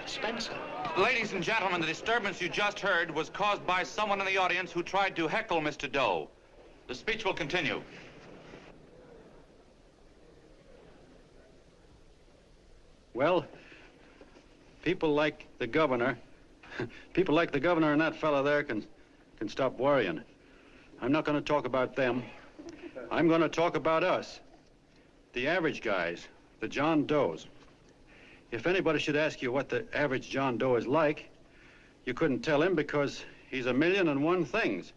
Spencer. Ladies and gentlemen, the disturbance you just heard was caused by someone in the audience who tried to heckle Mr. Doe. The speech will continue. Well, people like the governor and that fellow there can stop worrying. I'm not going to talk about them. I'm going to talk about us, the average guys, the John Does. If anybody should ask you what the average John Doe is like, you couldn't tell him because he's 1,000,001 things.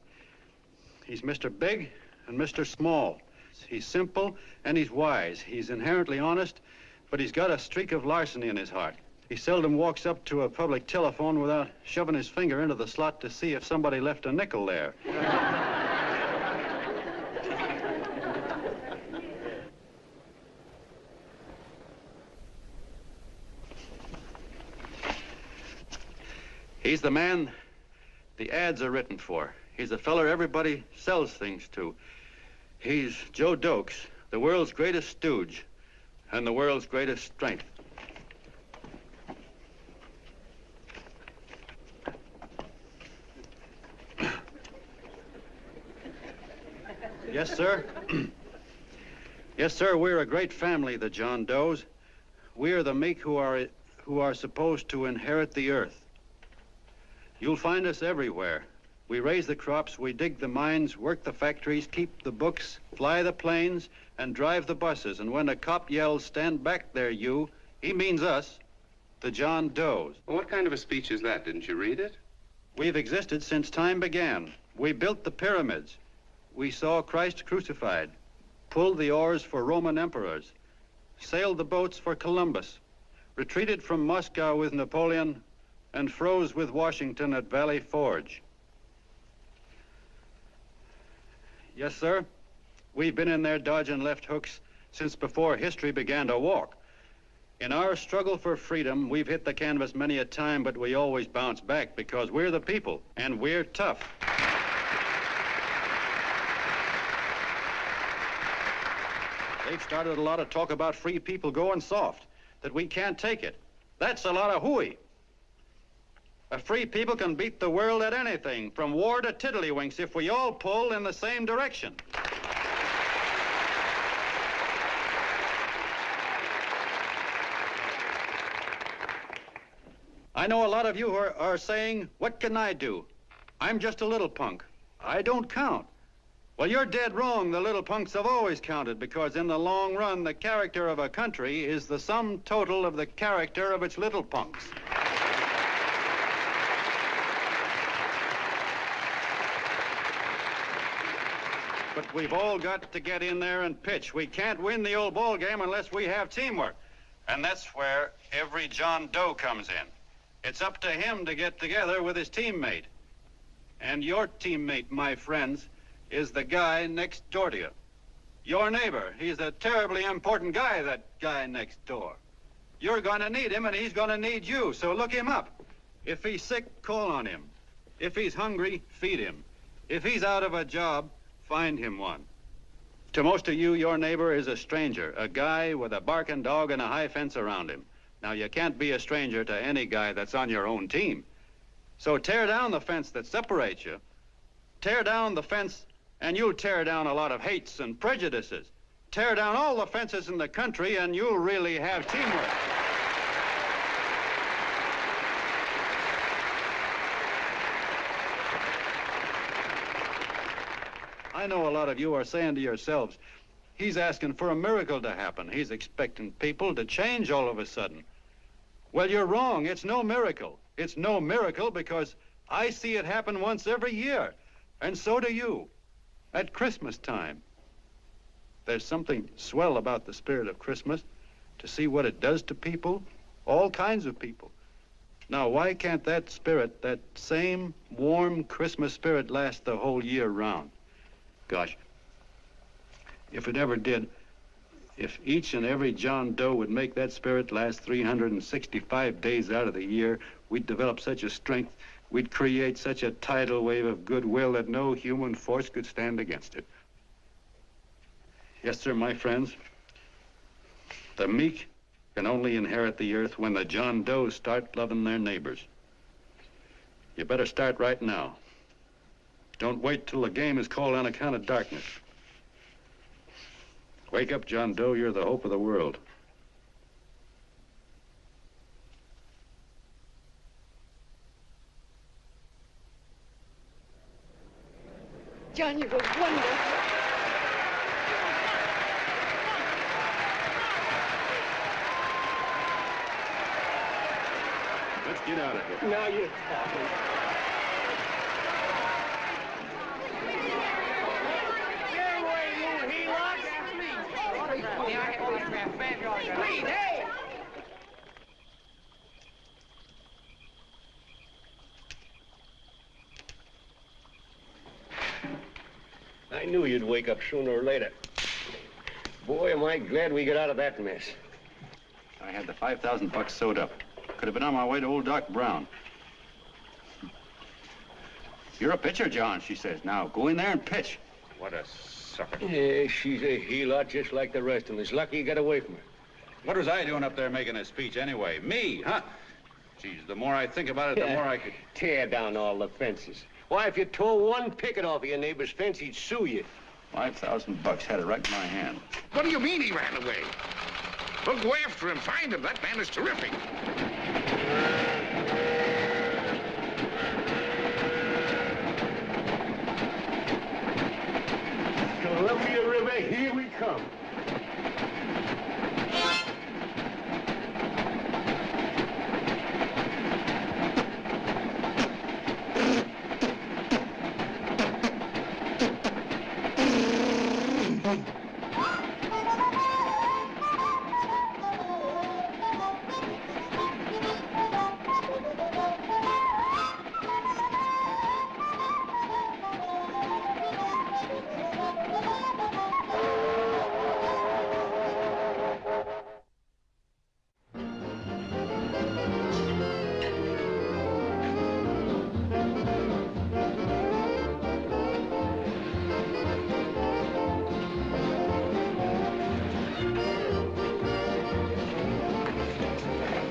He's Mr. Big and Mr. Small. He's simple and he's wise. He's inherently honest, but he's got a streak of larceny in his heart. He seldom walks up to a public telephone without shoving his finger into the slot to see if somebody left a nickel there. He's the man the ads are written for. He's the feller everybody sells things to. He's Joe Dokes, the world's greatest stooge and the world's greatest strength. Yes, sir. Yes, sir, we're a great family, the John Does. We're the meek who are supposed to inherit the earth. You'll find us everywhere. We raise the crops, we dig the mines, work the factories, keep the books, fly the planes, and drive the buses. And when a cop yells, "Stand back there, you," he means us, the John Does. Well, what kind of a speech is that? Didn't you read it? We've existed since time began. We built the pyramids. We saw Christ crucified, pulled the oars for Roman emperors, sailed the boats for Columbus, retreated from Moscow with Napoleon, and froze with Washington at Valley Forge. Yes, sir. We've been in there dodging left hooks since before history began to walk. In our struggle for freedom, we've hit the canvas many a time, but we always bounce back because we're the people, and we're tough. They've started a lot of talk about free people going soft, that we can't take it. That's a lot of hooey. A free people can beat the world at anything, from war to tiddlywinks, if we all pull in the same direction. I know a lot of you are saying, "What can I do? I'm just a little punk. I don't count." Well, you're dead wrong. The little punks have always counted, because in the long run, the character of a country is the sum total of the character of its little punks. But we've all got to get in there and pitch. We can't win the old ball game unless we have teamwork. And that's where every John Doe comes in. It's up to him to get together with his teammate. And your teammate, my friends, is the guy next door to you. Your neighbor. He's a terribly important guy, that guy next door. You're going to need him, and he's going to need you, so look him up. If he's sick, call on him. If he's hungry, feed him. If he's out of a job, find him one. To most of you, your neighbor is a stranger, a guy with a barking dog and a high fence around him. Now, you can't be a stranger to any guy that's on your own team. So tear down the fence that separates you. Tear down the fence, and you'll tear down a lot of hates and prejudices. Tear down all the fences in the country, and you'll really have teamwork. I know a lot of you are saying to yourselves, he's asking for a miracle to happen. He's expecting people to change all of a sudden. Well, you're wrong. It's no miracle. It's no miracle because I see it happen once every year, and so do you, at Christmas time. There's something swell about the spirit of Christmas, to see what it does to people, all kinds of people. Now, why can't that spirit, that same warm Christmas spirit, last the whole year round? Gosh, if it ever did, if each and every John Doe would make that spirit last 365 days out of the year, we'd develop such a strength, we'd create such a tidal wave of goodwill that no human force could stand against it. Yes, sir, my friends. The meek can only inherit the earth when the John Does start loving their neighbors. You better start right now. Don't wait till the game is called on account of darkness. Wake up, John Doe. You're the hope of the world. John, you were wonderful. Let's get out of here. Now you're talking. Please, hey! I knew you'd wake up sooner or later. Boy, am I glad we got out of that mess. I had the $5,000 sewed up. Could have been on my way to old Doc Brown. You're a pitcher, John, she says. Now, go in there and pitch. What a sucker. Yeah, she's a heel-out just like the rest of them. It's lucky you got away from her. What was I doing up there making a speech anyway? Me, huh? Geez, the more I think about it, the more I could... Tear down all the fences. Why, if you tore one picket off of your neighbor's fence, he'd sue you. $5,000 had it right in my hand. What do you mean he ran away? Well, go after him, find him. That man is terrific. Columbia River, here we come.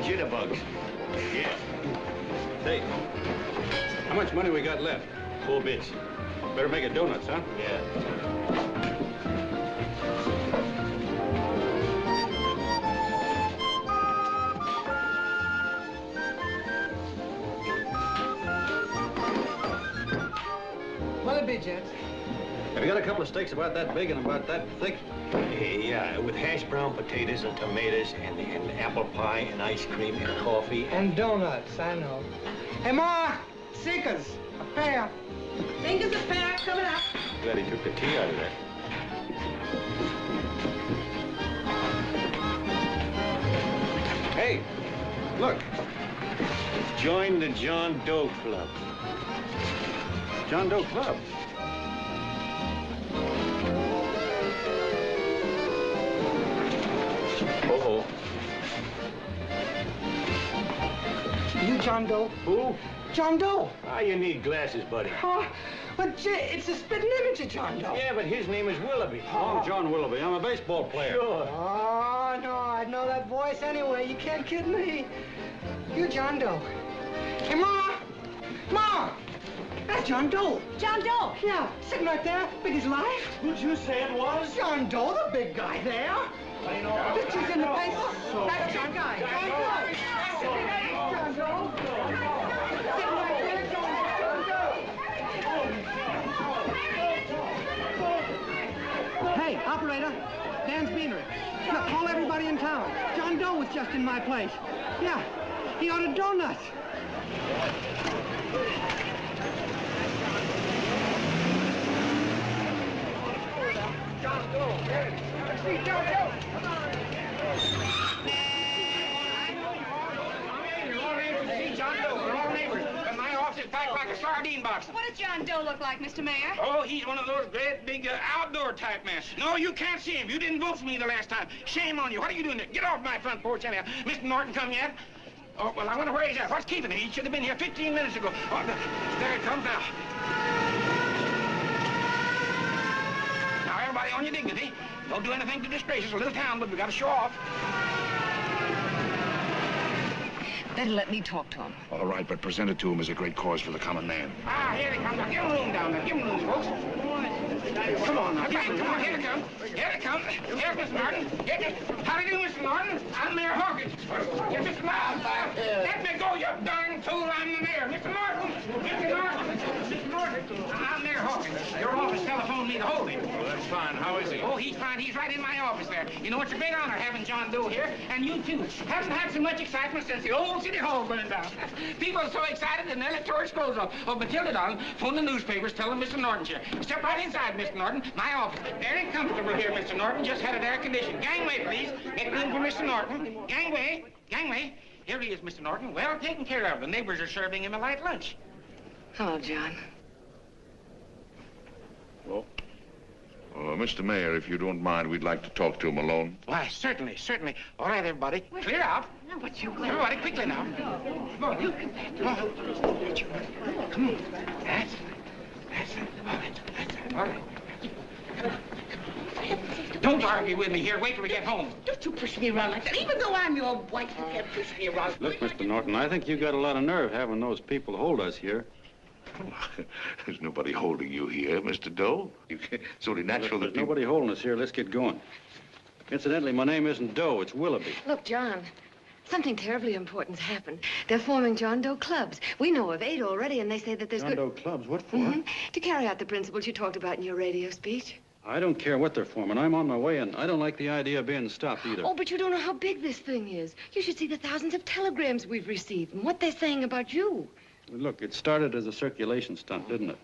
Jitterbugs. Yeah. Say, how much money we got left? 4 bits. Better make it donuts, huh? Yeah. What'll it be, gents? Have you got a couple of steaks about that big and about that thick? Yeah, with hash brown potatoes and tomatoes and apple pie and ice cream and coffee. And donuts, I know. Hey, Ma, Seekers, a pair. Seekers, a pair, coming up. Glad he took the tea out of that. Hey, look. Join the John Doe Club. John Doe Club? Uh-oh. You John Doe? Who? John Doe. Ah, you need glasses, buddy. Oh, but it's a spitting image of John Doe. Yeah, but his name is Willoughby. Oh, John Willoughby. I'm a baseball player. Sure. Oh, no, I'd know that voice anyway. You can't kid me. You John Doe. Hey, Ma! Ma! That's John Doe. John Doe? Yeah, sitting right there, big as life. Who'd you say it was? John Doe, the big guy there. Picture's in the paper. That's John Guy. John Doe. John Doe. Sitting right there, John Doe. Hey, operator, Dan's Beanery. Look, call everybody in town. John Doe was just in my place. Yeah, he ordered donuts. John Doe, let's see John Doe. Come on. You're all neighbors to see John Doe. We're all neighbors. And my office is packed like a sardine box. What does John Doe look like, Mr. Mayor? Oh, he's one of those great big outdoor type men. No, you can't see him. You didn't vote for me the last time. Shame on you. What are you doing there? Get off my front porch anyhow. Mr. Norton come yet? Oh, well, I wonder where he's at. What's keeping him? He should have been here 15 minutes ago. Oh, there it comes now. Now, everybody on your dignity. Don't do anything to disgrace us. A little town, but we got to show off. Better let me talk to him. All right, but present it to him as a great cause for the common man. Ah, here they come. Now, give him room down there. Give him room, folks. Come on, now. Come on, here they come. Here they come. Here's Mr. Norton. How do you do, Mr. Norton? I'm Mayor Hawkins. You're Mr. Loudfire. Let me go, you darn fool. I'm the mayor. Mr. Norton. Mr. Norton. Mr. Norton. I'm Mayor Hawkins. Your office telephoned me to hold him. Well, that's fine. How is he? Oh, he's fine. He's right in my office there. You know, it's a great honor having John Doe here, and you, too. Haven't had so much excitement since the old City Hall burned down. People are so excited and they'll tore his clothes off. Oh, Matilda, darling, phone the newspapers, tell them Mr. Norton's here. Step right inside, Mr. Norton. My office. Very comfortable here, Mr. Norton. Just had it air conditioned. Gangway, please. Get room for Mr. Norton. Gangway. Gangway. Here he is, Mr. Norton. Well taken care of. The neighbors are serving him a light lunch. Hello, John. Well, Mr. Mayor, if you don't mind, we'd like to talk to him alone. Why, certainly, certainly. All right, everybody. Clear out. But you... Everybody, quickly now. Come on. Look at that. Come on. Come on. That's All right. Don't argue with me here. Wait till we get home. Don't you push me around like that. Even though I'm your wife, you can't push me around. Look, Mr. Norton, I think you got a lot of nerve having those people hold us here. There's nobody holding you here, Mr. Doe. It's only natural There's that people... nobody holding us here. Let's get going. Incidentally, my name isn't Doe, it's Willoughby. Look, John, something terribly important's happened. They're forming John Doe clubs. We know of 8 already, and they say that there's John Doe clubs? What for? To carry out the principles you talked about in your radio speech. I don't care what they're forming. I'm on my way, and I don't like the idea of being stopped either. Oh, but you don't know how big this thing is. You should see the thousands of telegrams we've received and what they're saying about you. Look, it started as a circulation stunt, didn't it?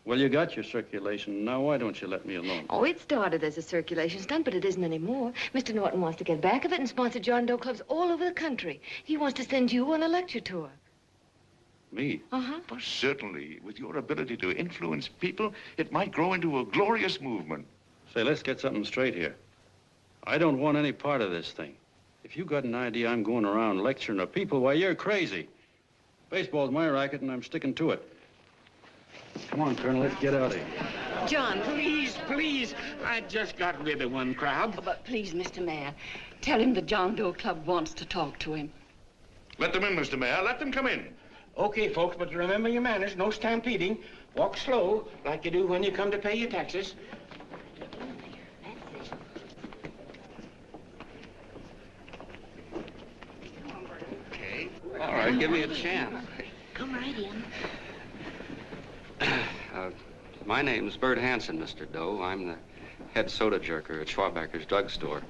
Well, you got your circulation. Now, why don't you let me alone? Oh, it started as a circulation stunt, but it isn't anymore. Mr. Norton wants to get back of it and sponsor John Doe clubs all over the country. He wants to send you on a lecture tour. Me? Uh-huh. Well, certainly, with your ability to influence people, it might grow into a glorious movement. Say, let's get something straight here. I don't want any part of this thing. If you got an idea I'm going around lecturing to people, why, you're crazy. Baseball's my racket, and I'm sticking to it. Come on, Colonel, let's get out of here. John, Please, please. I just got rid of one crowd. But please, Mr. Mayor, tell him the John Doe Club wants to talk to him. Let them in, Mr. Mayor. Let them come in. Okay, folks, but remember your manners. No stampeding. Walk slow, like you do when you come to pay your taxes. Okay. All right, give me a chance. Come right in. My name's Bert Hansen, Mr. Doe. I'm the head soda jerker at Schwabacker's drugstore.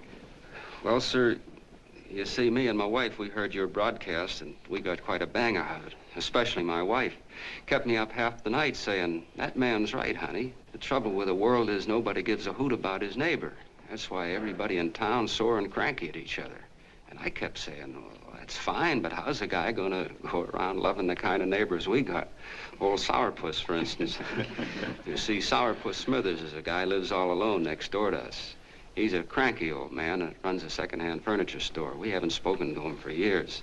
Well, sir, you see, me and my wife, we heard your broadcast, and we got quite a bang out of it, especially my wife. Kept me up half the night saying, that man's right, honey. The trouble with the world is nobody gives a hoot about his neighbor. That's why everybody in town's sore and cranky at each other. And I kept saying, well, that's fine, but how's a guy gonna go around loving the kind of neighbors we got? Old Sourpuss, for instance. You see, Sourpuss Smithers is a guy lives all alone next door to us. He's a cranky old man that runs a second-hand furniture store. We haven't spoken to him for years.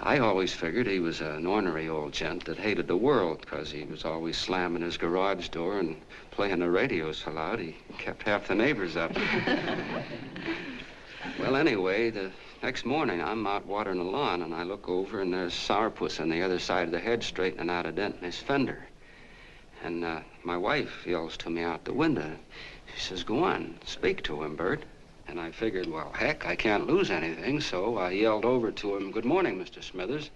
I always figured he was an ornery old gent that hated the world because he was always slamming his garage door and playing the radio so loud he kept half the neighbors up. Well, anyway, the next morning, I'm out watering the lawn, and I look over, and there's Sourpuss on the other side of the hedge straightening out a dent in his fender. And my wife yells to me out the window. She says, go on, speak to him, Bert. And I figured, well, heck, I can't lose anything, so I yelled over to him, good morning, Mr. Smithers.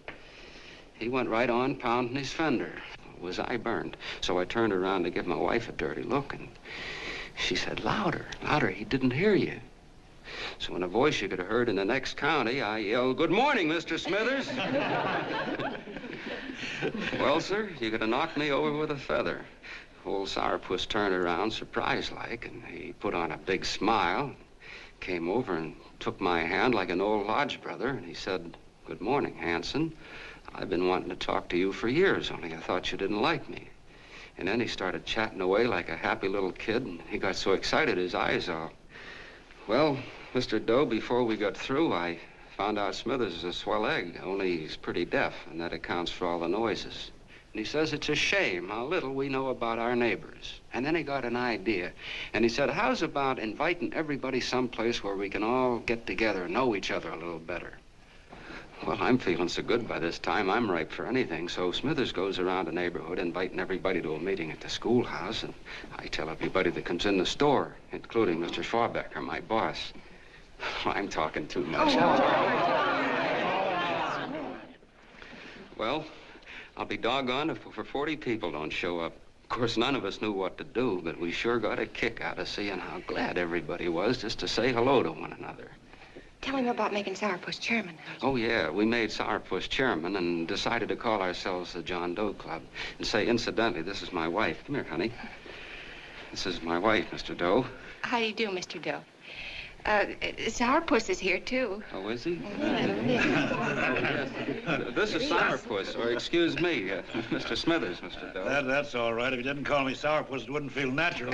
He went right on pounding his fender. Was I burned? So I turned around to give my wife a dirty look, and she said, louder, louder, he didn't hear you. So in a voice you could have heard in the next county, I yelled, good morning, Mr. Smithers. Well, sir, you could have knocked me over with a feather. Old Sourpuss turned around, surprised-like, and he put on a big smile, came over and took my hand like an old lodge brother, and he said, good morning, Hansen. I've been wanting to talk to you for years, only I thought you didn't like me. And then he started chatting away like a happy little kid, and he got so excited his eyes all... Well, Mr. Doe, before we got through, I found out Smithers is a swell egg, only he's pretty deaf, and that accounts for all the noises. And he says it's a shame how little we know about our neighbors. And then he got an idea, and he said, how's about inviting everybody someplace where we can all get together and know each other a little better? Well, I'm feeling so good by this time, I'm ripe for anything. So Smithers goes around the neighborhood inviting everybody to a meeting at the schoolhouse, and I tell everybody that comes in the store, including Mr. Schwabacker, my boss. I'm talking too much. Well, I'll be doggone if over 40 people don't show up. Of course, none of us knew what to do, but we sure got a kick out of seeing how glad everybody was just to say hello to one another. Tell him about making Sourpuss chairman. Oh, yeah, we made Sourpuss chairman and decided to call ourselves the John Doe Club. And say, incidentally, this is my wife. Come here, honey. This is my wife, Mr. Doe. How do you do, Mr. Doe? Sourpuss is here, too. Oh, is he? This is Sourpuss, or excuse me, Mr. Smithers, Mr. Doe. That's all right. If you didn't call me Sourpuss, it wouldn't feel natural.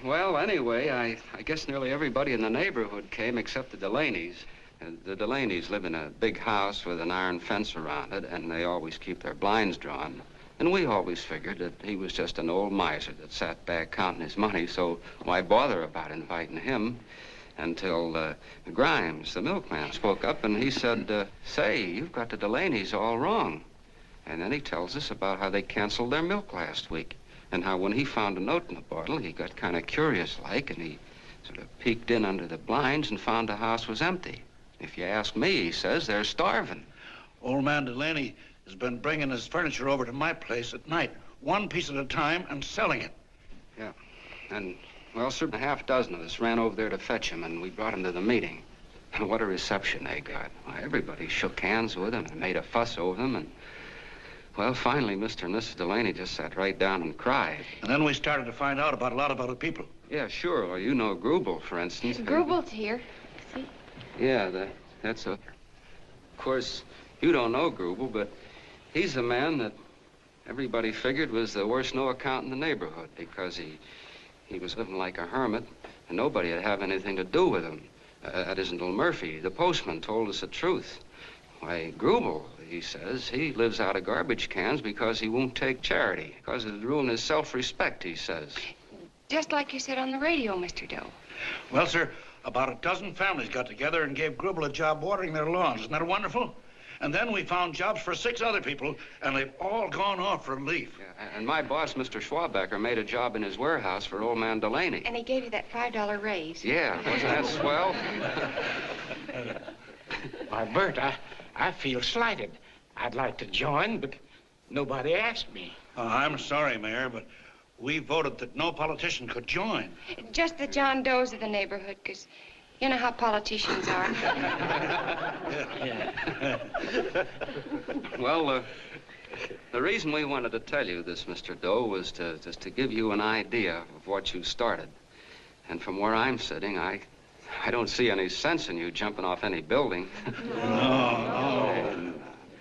Well, anyway, I guess nearly everybody in the neighborhood came except the Delaney's. The Delaney's live in a big house with an iron fence around it, and they always keep their blinds drawn. And we always figured that he was just an old miser that sat back counting his money, so why bother about inviting him? Until Grimes, the milkman, spoke up and he said, say, you've got the Delaney's all wrong. And then he tells us about how they canceled their milk last week and how when he found a note in the bottle, he got kind of curious-like and he sort of peeked in under the blinds and found the house was empty. If you ask me, he says, they're starving. Old man Delaney has been bringing his furniture over to my place at night, one piece at a time, and selling it. Yeah. And, well, sir, a half dozen of us ran over there to fetch him, and we brought him to the meeting. And what a reception they got. Why, everybody shook hands with him and made a fuss over them, and, well, finally, Mr. and Mrs. Delaney just sat right down and cried. And then we started to find out about a lot of other people. Yeah, sure. Well, you know Grubel, for instance. Grubel's here. See? Yeah, that's a... Of course, you don't know Grubel, but he's a man that everybody figured was the worst no-account in the neighborhood because he was living like a hermit and nobody would have anything to do with him. That isn't Little Murphy. The postman told us the truth. Why, Grubel, he says, he lives out of garbage cans because he won't take charity, because it'd ruin his self-respect, he says. Just like you said on the radio, Mr. Doe. Well, sir, about a dozen families got together and gave Grubel a job watering their lawns. Isn't that wonderful? And then we found jobs for 6 other people, and they've all gone off for leave. Yeah, and my boss, Mr. Schwabecker, made a job in his warehouse for old man Delaney. And he gave you that $5 raise. Yeah, wasn't that swell? Why, Bert, I feel slighted. I'd like to join, but nobody asked me. I'm sorry, Mayor, but we voted that no politician could join. Just the John Does of the neighborhood, because you know how politicians are. Well, the reason we wanted to tell you this, Mr. Doe, was just to give you an idea of what you started. And from where I'm sitting, I don't see any sense in you jumping off any building. No.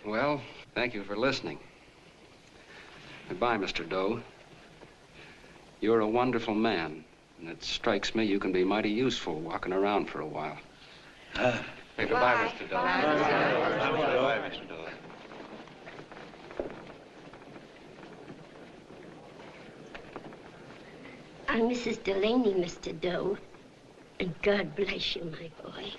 Well, thank you for listening. Goodbye, Mr. Doe. You're a wonderful man, and it strikes me you can be mighty useful walking around for a while. Hey, goodbye, Mr. Doe. Goodbye, Mr. Doe. I'm Mrs. Delaney, Mr. Doe. And God bless you, my boy.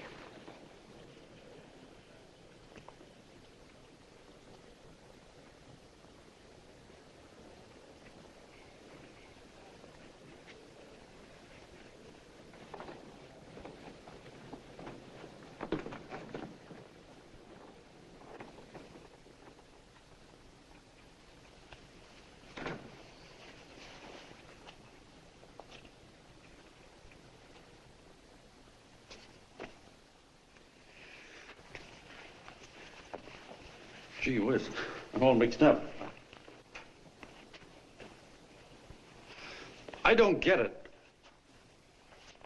Gee whiz, I'm all mixed up. I don't get it.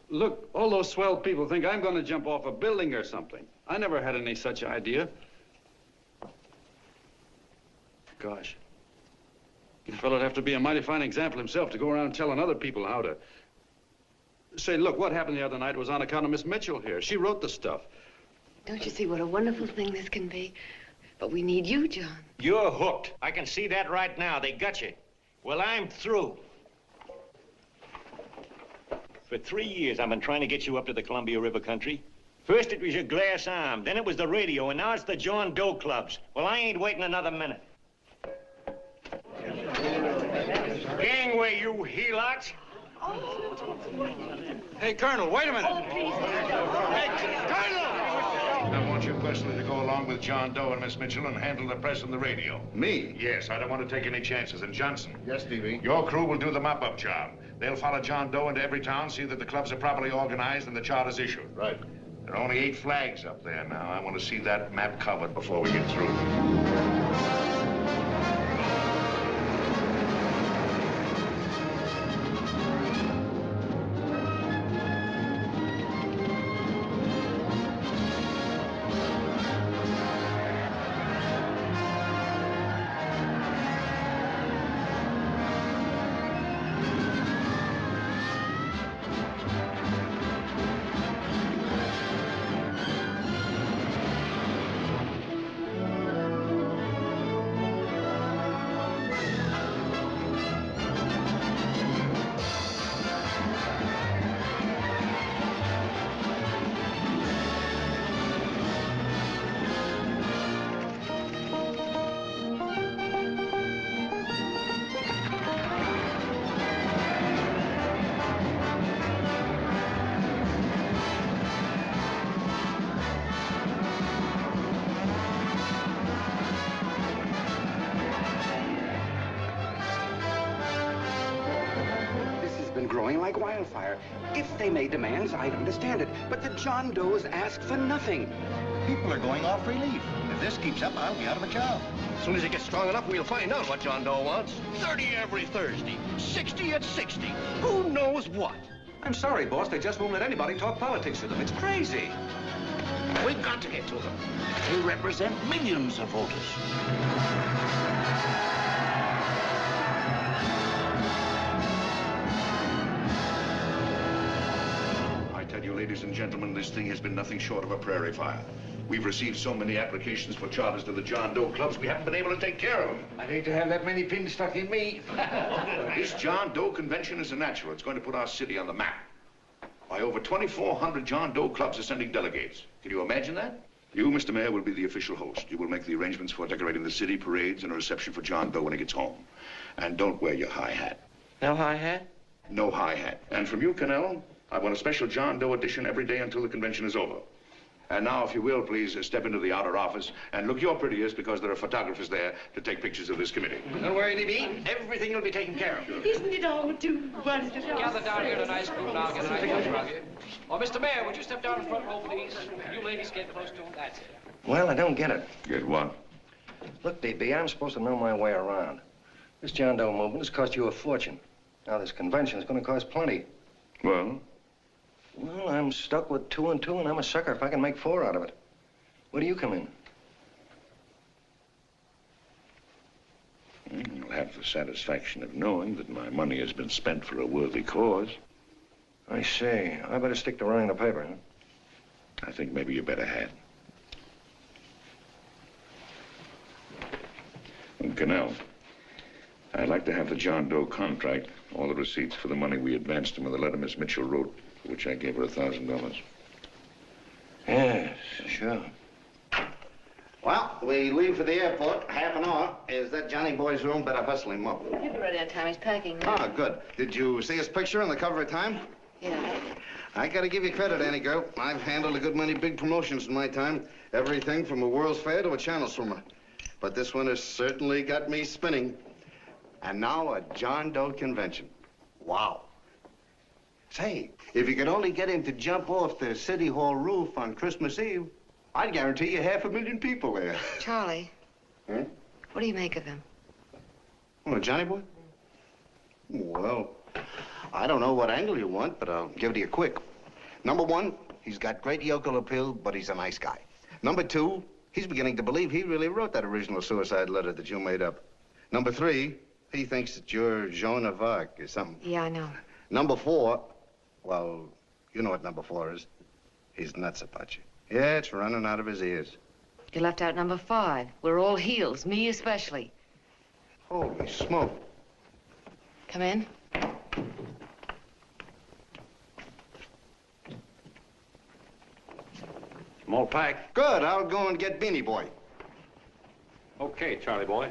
Look, all those swell people think I'm going to jump off a building or something. I never had any such idea. Gosh. The fellow'd have to be a mighty fine example himself to go around telling other people how to... Say, look, what happened the other night was on account of Miss Mitchell here. She wrote the stuff. Don't you see what a wonderful thing this can be? But we need you, John. You're hooked. I can see that right now. They got you. Well, I'm through. For 3 years, I've been trying to get you up to the Columbia River country. First, it was your glass arm. Then it was the radio. And now it's the John Doe clubs. Well, I ain't waiting another minute. Gangway, you helots. Hey, Colonel, wait a minute. Hey, Colonel! I want you personally to go along with John Doe and Miss Mitchell and handle the press and the radio. Me? Yes, I don't want to take any chances. And Johnson. Yes, Stevie? Your crew will do the mop-up job. They'll follow John Doe into every town, see that the clubs are properly organized and the charter's issued. Right. There are only 8 flags up there now. I want to see that map covered before we get through. like wildfire. If they made demands, I'd understand it. But the John Does ask for nothing. People are going off relief. If this keeps up, I'll be out of a job. As soon as it gets strong enough, we'll find out what John Doe wants. 30 every Thursday. 60 at 60. Who knows what? I'm sorry, boss. They just won't let anybody talk politics to them. It's crazy. We've got to get to them. They represent millions of voters. I tell you, ladies and gentlemen, this thing has been nothing short of a prairie fire. We've received so many applications for charters to the John Doe clubs, we haven't been able to take care of them. I'd hate to have that many pins stuck in me. This John Doe convention is a natural. It's going to put our city on the map. Why, over 2,400 John Doe clubs are sending delegates. Can you imagine that? You, Mr. Mayor, will be the official host. You will make the arrangements for decorating the city, parades, and a reception for John Doe when he gets home. And don't wear your high hat. No high hat? No high hat. And from you, Connell, I want a special John Doe edition every day until the convention is over. And now, if you will, please step into the outer office and look your prettiest because there are photographers there to take pictures of this committee. Don't worry, Libby. Everything will be taken care of. Isn't it all too wonderful? Gather down here in a nice group now. Get a nice group around here. Oh, Mr. Mayor, would you step down in front row, please? You ladies get close to him. That's it. Well, I don't get it. Get what? Look, DB, I'm supposed to know my way around. This John Doe movement has cost you a fortune. Now, this convention is going to cost plenty. Well? Well, I'm stuck with 2 and 2, and I'm a sucker if I can make 4 out of it. Where do you come in? You'll have the satisfaction of knowing that my money has been spent for a worthy cause. I see. I better stick to running the paper, huh? I think maybe you better had. And Connell, I'd like to have the John Doe contract, all the receipts for the money we advanced him, and the letter Miss Mitchell wrote, for which I gave her $1,000. Yes, sure. Well, we leave for the airport. Half an hour. Is that Johnny boy's room? Better hustle him up. He'll be ready on time. He's packing. Ah, good. Did you see his picture on the cover of Time? Yeah. I gotta give you credit, Annie girl. I've handled a good many big promotions in my time. Everything from a World's Fair to a Channel swimmer. But this one has certainly got me spinning. And now a John Doe convention. Wow. Say, if you could only get him to jump off the City Hall roof on Christmas Eve, I'd guarantee you 500,000 people there. Charlie. Hmm? What do you make of him? Oh, Johnny boy? Well, I don't know what angle you want, but I'll give it to you quick. Number 1, he's got great yokel appeal, but he's a nice guy. Number 2, he's beginning to believe he really wrote that original suicide letter that you made up. Number 3, he thinks that you're Joan of Arc or something. Yeah, I know. Number 4, well, you know what number 4 is. He's nuts about you. Yeah, it's running out of his ears. You left out number 5. We're all heels, me especially. Holy smoke. Come in. Small pack. Good. I'll go and get Beanie Boy. Okay, Charlie boy.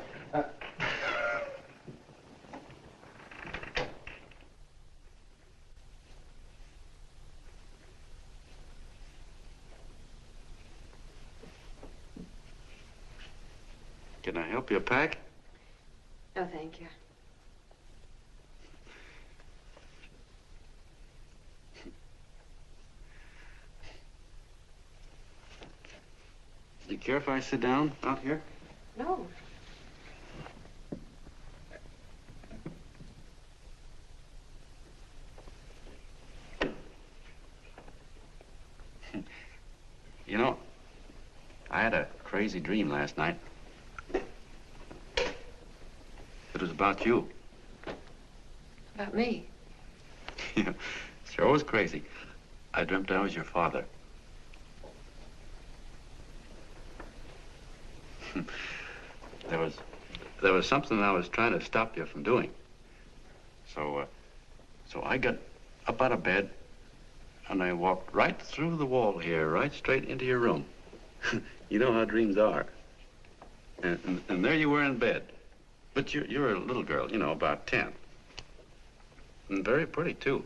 Can I help you pack? No, thank you. Do you care if I sit down out here? No. You know, I had a crazy dream last night. It was about you. About me? Yeah, sure was crazy. I dreamt I was your father. There was something I was trying to stop you from doing. So I got up out of bed and I walked right through the wall here, right straight into your room. You know how dreams are. And there you were in bed. But you're a little girl, you know, about 10. And very pretty, too.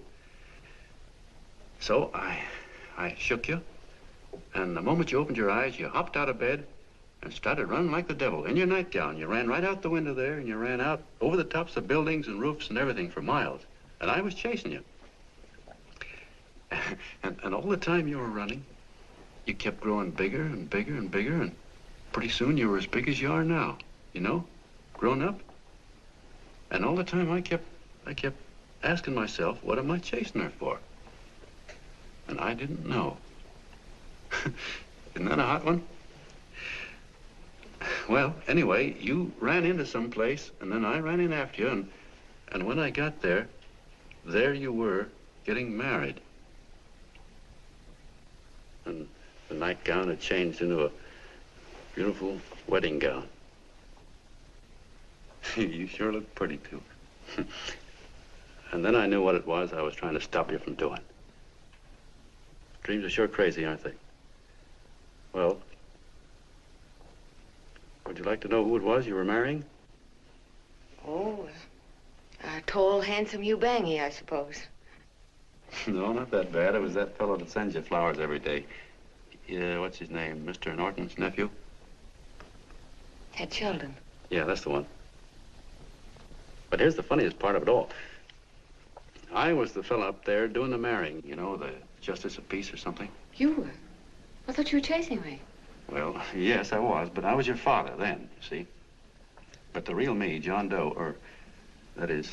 So I shook you, and the moment you opened your eyes, you hopped out of bed and started running like the devil in your nightgown. You ran right out the window there, and you ran out over the tops of buildings and roofs and everything for miles. And I was chasing you. And all the time you were running, you kept growing bigger and bigger and bigger, and pretty soon you were as big as you are now, you know, grown up. And all the time I kept asking myself, what am I chasing her for? And I didn't know. Isn't that a hot one? Well, anyway, you ran into some place, and then I ran in after you, and when I got there you were getting married. And the nightgown had changed into a beautiful wedding gown. You sure look pretty, too. And then I knew what it was I was trying to stop you from doing. Dreams are sure crazy, aren't they? Well, would you like to know who it was you were marrying? Oh, a tall, handsome Hugh Bangy, I suppose. No, not that bad. It was that fellow that sends you flowers every day. What's his name? Mr. Norton's nephew? Ted Sheldon. Yeah, that's the one. But here's the funniest part of it all. I was the fella up there doing the marrying, you know, the justice of peace or something. You were? I thought you were chasing me. Well, yes, I was, but I was your father then, you see. But the real me, John Doe, or that is,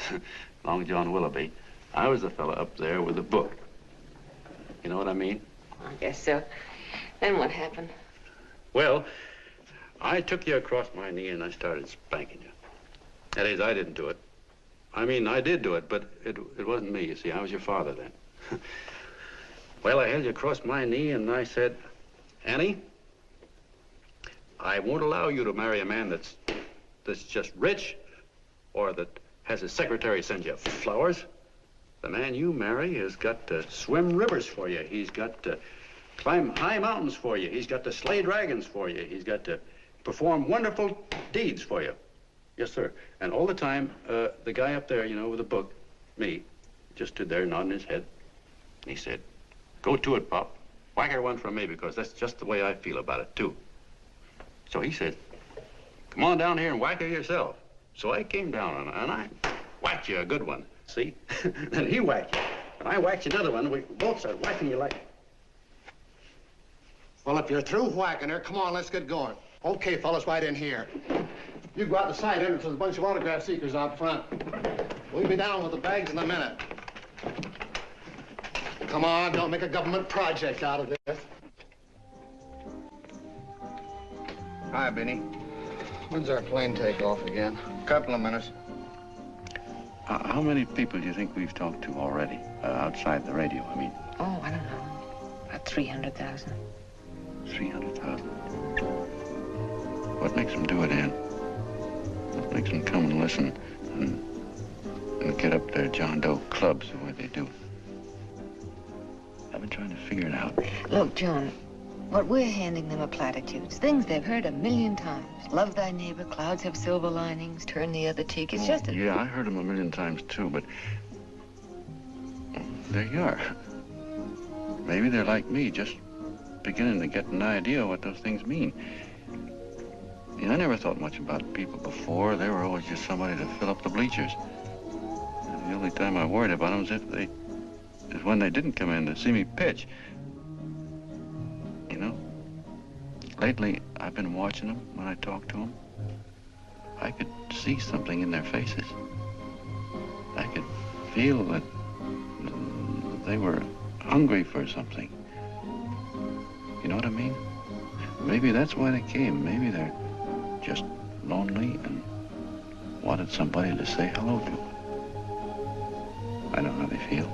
Long John Willoughby, I was the fella up there with the book. You know what I mean? I guess so. Then what happened? Well, I took you across my knee and I started spanking you. That is, I didn't do it. I mean, I did do it, but it wasn't me, you see. I was your father then. Well, I held you across my knee and I said, Annie, I won't allow you to marry a man that's just rich or that has his secretary send you flowers. The man you marry has got to swim rivers for you. He's got to climb high mountains for you. He's got to slay dragons for you. He's got to perform wonderful deeds for you. Yes, sir. And all the time, the guy up there, you know, with the book, me, just stood there nodding his head. And he said, go to it, Pop. Whack her one from me, because that's just the way I feel about it, too. So he said, come on down here and whack her yourself. So I came down and I whacked you a good one, see? Then he whacked you, and I whacked you another one, and we both started whacking you like... Well, if you're through whacking her, come on, let's get going. Okay, fellas, right in here. You go out the side entrance, there's a bunch of autograph seekers out front. We'll be down with the bags in a minute. Come on, don't make a government project out of this. Hi, Beanie. When's our plane take off again? Couple of minutes. How many people do you think we've talked to already, outside the radio, I mean? Oh, I don't know. About 300,000. 300,000. What makes them do it, Ann? What makes them come and listen and get up their John Doe clubs the way they do? I've been trying to figure it out. Look, John, what we're handing them are platitudes, things they've heard 1,000,000 times. Love thy neighbor, clouds have silver linings, turn the other cheek. It's just a... Yeah, I heard them 1,000,000 times, too, but there you are. Maybe they're like me, just beginning to get an idea of what those things mean. You know, I never thought much about people before. They were always just somebody to fill up the bleachers. And the only time I worried about them is when they didn't come in to see me pitch. You know, lately I've been watching them when I talk to them. I could see something in their faces. I could feel that they were hungry for something. You know what I mean? Maybe that's why they came. Maybe they're just lonely and wanted somebody to say hello to. I know how they feel.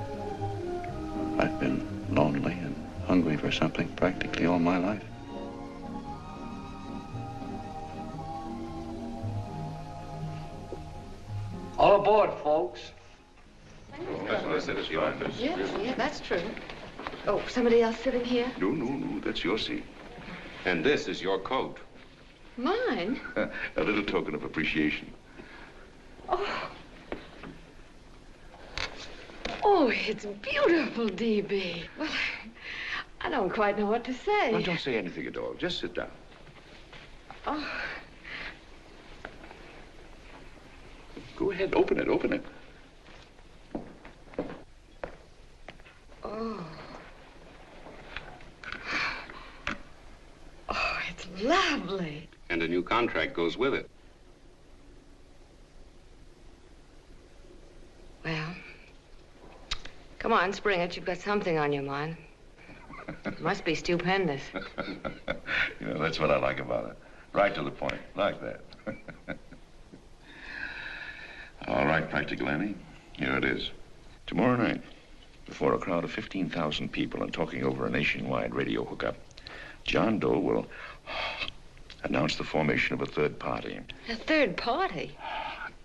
I've been lonely and hungry for something practically all my life. All aboard, folks. Yeah, that's true. Oh, somebody else sitting here? No, that's your seat. And this is your coat. Mine? A little token of appreciation. Oh, it's beautiful, D.B. Well, I don't quite know what to say. Well, don't say anything at all. Just sit down. Oh. Go ahead, open it. Oh. lovely. And a new contract goes with it. Well, come on, spring it. You've got something on your mind. It must be stupendous. You know, that's what I like about it. Right to the point, like that. All right, Practical Annie, here it is. Tomorrow night, before a crowd of 15,000 people and talking over a nationwide radio hookup, John Doe will announce the formation of a third party. A third party?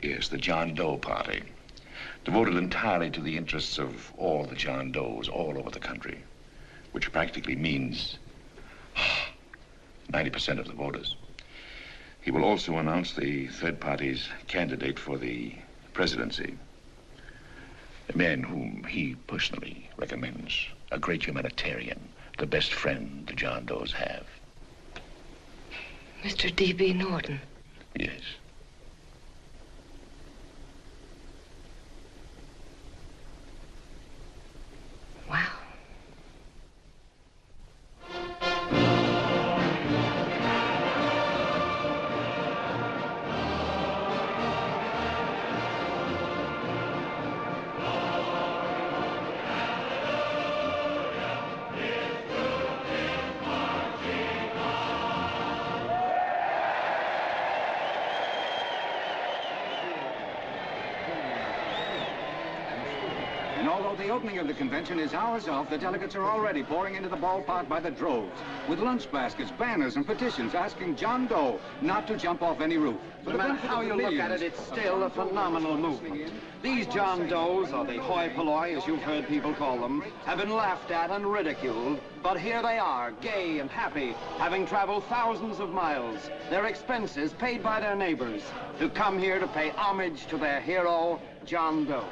Yes, the John Doe Party. Devoted entirely to the interests of all the John Does all over the country, which practically means 90% of the voters. He will also announce the third party's candidate for the presidency, a man whom he personally recommends, a great humanitarian, the best friend the John Does have. Mr. D.B. Norton. Yes. Wow. And although the opening of the convention is hours off, the delegates are already pouring into the ballpark by the droves, with lunch baskets, banners, and petitions asking John Doe not to jump off any roof. No matter how you look at it, it's still a phenomenal movement. These John Does, or the hoi polloi, as you've heard people call them, have been laughed at and ridiculed, but here they are, gay and happy, having traveled thousands of miles, their expenses paid by their neighbors, to come here to pay homage to their hero, John Doe.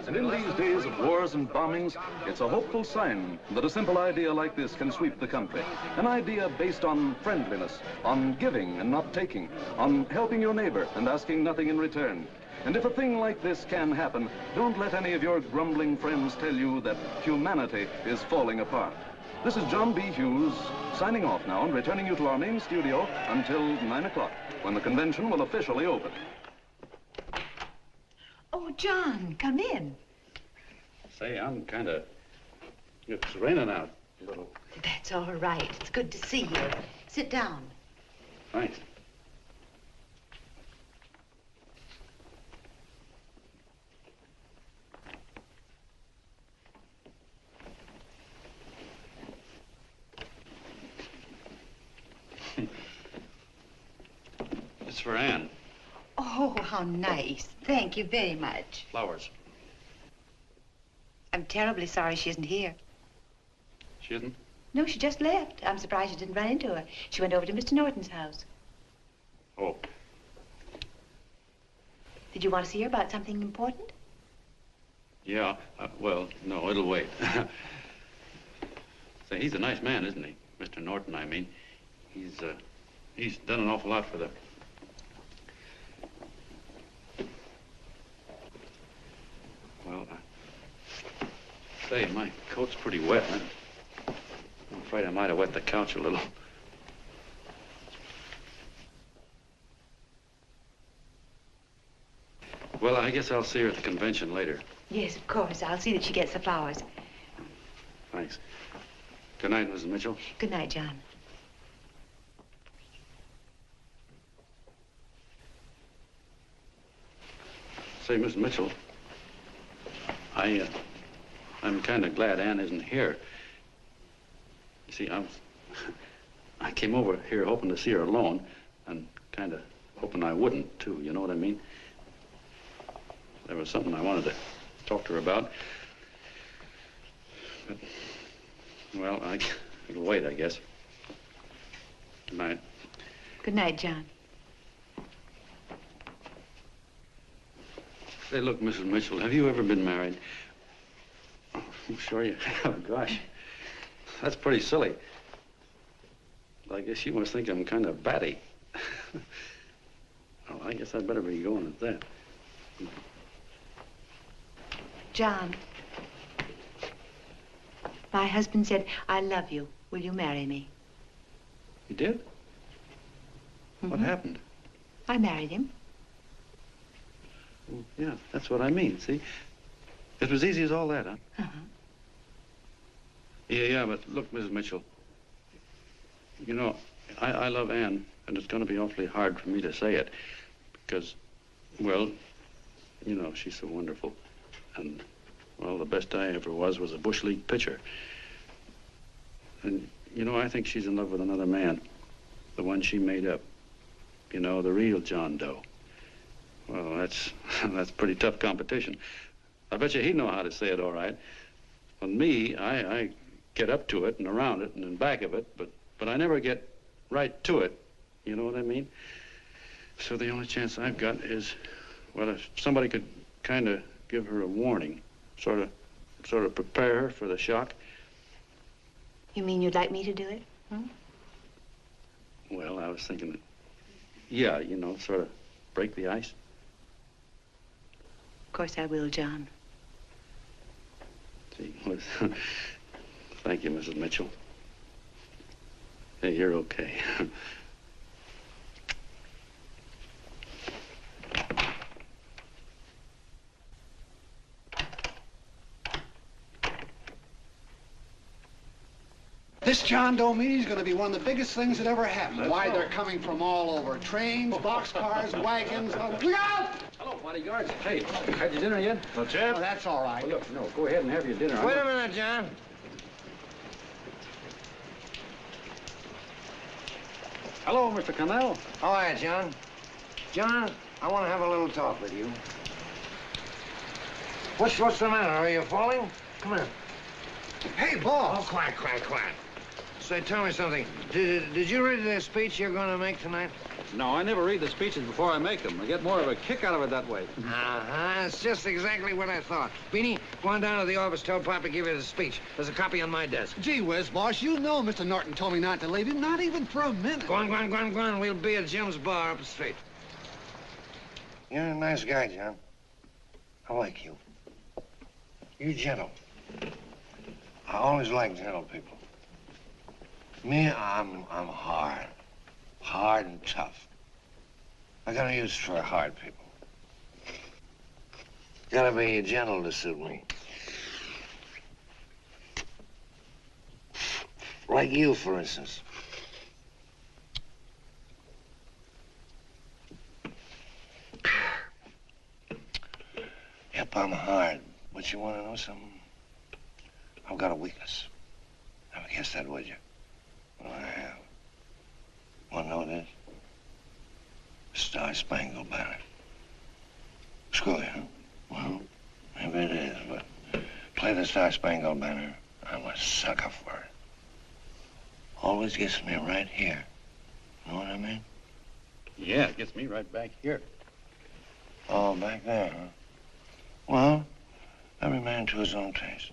And in these days of wars and bombings, it's a hopeful sign that a simple idea like this can sweep the country. An idea based on friendliness, on giving and not taking, on helping your neighbor and asking nothing in return. And if a thing like this can happen, don't let any of your grumbling friends tell you that humanity is falling apart. This is John B. Hughes, signing off now and returning you to our main studio until 9 o'clock, when the convention will officially open. Oh, John, come in. Say, I'm it's raining out a little. That's all right. It's good to see you. Sit down. Thanks. It's for Anne. Oh, how nice. Thank you very much. Flowers. I'm terribly sorry she isn't here. She isn't? No, she just left. I'm surprised you didn't run into her. She went over to Mr. Norton's house. Oh. Did you want to see her about something important? Yeah, well, no, it'll wait. Say, he's a nice man, isn't he? Mr. Norton, I mean. He's done an awful lot for the... Well, say, my coat's pretty wet. I'm afraid I might have wet the couch a little. Well, I guess I'll see her at the convention later. Yes, of course. I'll see that she gets the flowers. Thanks. Good night, Mrs. Mitchell. Good night, John. Say, Miss Mitchell, I'm kind of glad Anne isn't here. You see, I came over here hoping to see her alone, and kind of hoping I wouldn't, too, you know what I mean? There was something I wanted to talk to her about. But, well, it'll wait, I guess. Good night. Good night, John. Say, look, Mrs. Mitchell, have you ever been married? Oh, I'm sure you have. Gosh, that's pretty silly. I guess you must think I'm kind of batty. Well, I guess I'd better be going at that. John, my husband said, I love you. Will you marry me? You did? What happened? I married him. Well, yeah, that's what I mean, see? It was easy as all that, huh? Uh-huh. Yeah, but look, Mrs. Mitchell, you know, I love Anne, and it's going to be awfully hard for me to say it because, well, you know, she's so wonderful. And, well, the best I ever was a Bush League pitcher. And, you know, I think she's in love with another man, the one she made up. You know, the real John Doe. Well, that's pretty tough competition. I bet you he'd know how to say it all right. On me, I get up to it and around it and in back of it, but I never get right to it. You know what I mean? So the only chance I've got is, well, if somebody could kind of give her a warning, sort of prepare her for the shock. You mean you'd like me to do it? Hmm? Well, I was thinking that, yeah, you know, sort of break the ice. Of course I will, John. See, thank you, Mrs. Mitchell. Hey, you're okay. This John Doe meeting is going to be one of the biggest things that ever happened. Why, they're coming from all over. Trains, boxcars, wagons. Look out! Hello, bodyguards. Hey, had your dinner yet? Not yet. Oh, that's all right. Well, look, no, go ahead and have your dinner. Wait a minute, John. Hello, Mr. Connell. How are you, John? John, I want to have a little talk with you. What's the matter? Are you falling? Come here. Hey, boss. Oh, quiet. Say, tell me something. Did you read the speech you're going to make tonight? No, I never read the speeches before I make them. I get more of a kick out of it that way. Uh-huh. It's just exactly what I thought. Beanie, go on down to the office. Tell Pop to give you the speech. There's a copy on my desk. Gee whiz, boss, you know Mr. Norton told me not to leave him, not even for a minute. Go on. We'll be at Jim's bar up the street. You're a nice guy, John. I like you. You're gentle. I always like gentle people. Me, I'm hard. Hard and tough. I got no use for hard people. Gotta be gentle to suit me. Like you, for instance. Yep, I'm hard. But you want to know something? I've got a weakness. Never guessed that, would you? Well, I have. Want to know what it is? Star-Spangled Banner. Screw you, huh? Well, maybe it is, but play the Star-Spangled Banner. I'm a sucker for it. Always gets me right here. Know what I mean? Yeah, it gets me right back here. Oh, back there, huh? Well, every man to his own taste.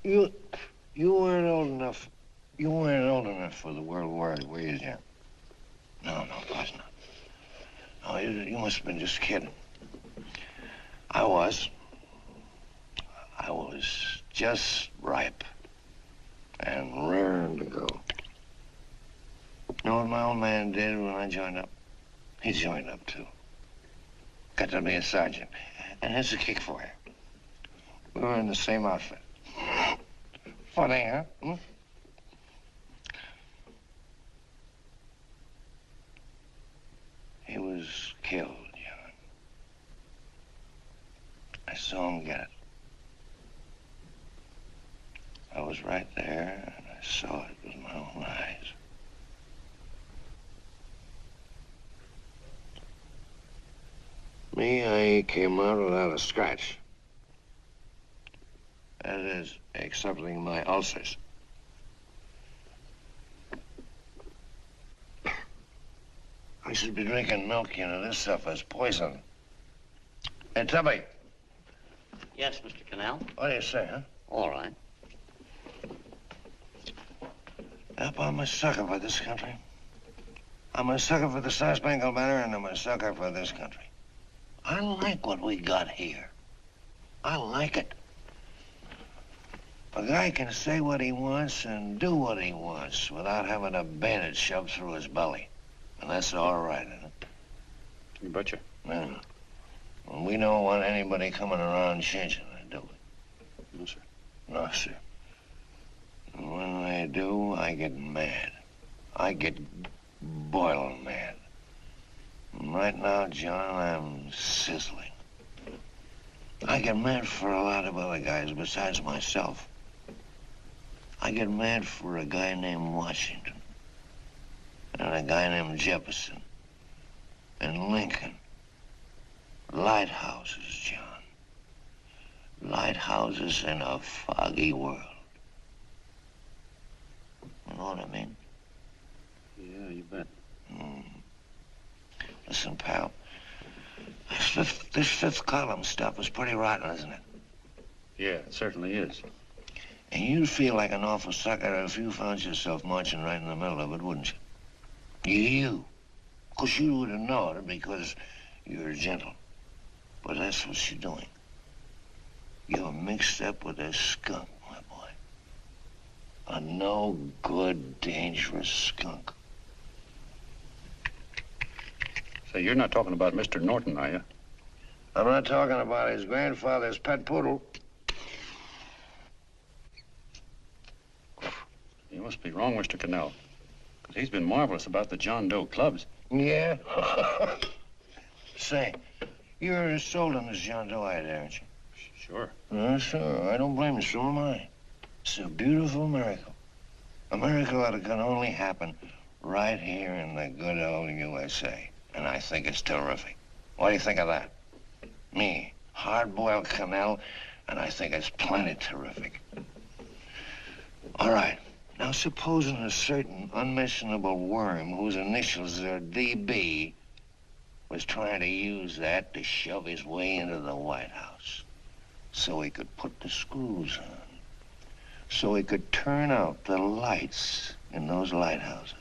You weren't old enough. You weren't old enough for the World War, were you, Jim? No, of course not. Oh, you must have been just kidding. I was just ripe and raring to go. You know what my old man did when I joined up? He joined up, too. Got to be a sergeant. And here's a kick for you. We were in the same outfit. Funny, huh? Hmm? He was killed, John. I saw him get it. I was right there, and I saw it with my own eyes. Me, I came out without a scratch. That is, excepting my ulcers. I should be drinking milk, you know. This stuff is poison. Hey, Tubby. Yes, Mr. Connell. What do you say, huh? All right. Yep, I'm a sucker for this country. I'm a sucker for the Star-Spangled Banner, and I'm a sucker for this country. I like what we got here. I like it. A guy can say what he wants and do what he wants without having a bayonet shoved through his belly. And that's all right, isn't it? You betcha. Yeah. Well, we don't want anybody coming around changing it, do we? No, sir. No, sir. And when they do, I get mad. I get boiling mad. And right now, John, I'm sizzling. I get mad for a lot of other guys besides myself. I get mad for a guy named Washington, and a guy named Jefferson, and Lincoln. Lighthouses, John. Lighthouses in a foggy world. You know what I mean? Yeah, you bet. Listen, pal. This fifth column stuff is pretty rotten, isn't it? Yeah, it certainly is. And you'd feel like an awful sucker if you found yourself marching right in the middle of it, wouldn't you? You. Of course, you wouldn't know it because you're gentle. But that's what you're doing. You're mixed up with a skunk, my boy. A no-good, dangerous skunk. Say, you're not talking about Mr. Norton, are you? I'm not talking about his grandfather's pet poodle. You must be wrong, Mr. Connell. Because he's been marvelous about the John Doe clubs. Yeah? Say, you're as sold on this John Doe idea, aren't you? Sure. Sure. I don't blame you. So am I. It's a beautiful miracle. A miracle that can only happen right here in the good old USA. And I think it's terrific. What do you think of that? Me, hard-boiled Connell, and I think it's plenty terrific. All right. Now, supposing a certain unmentionable worm whose initials are DB was trying to use that to shove his way into the White House so he could put the screws on, so he could turn out the lights in those lighthouses.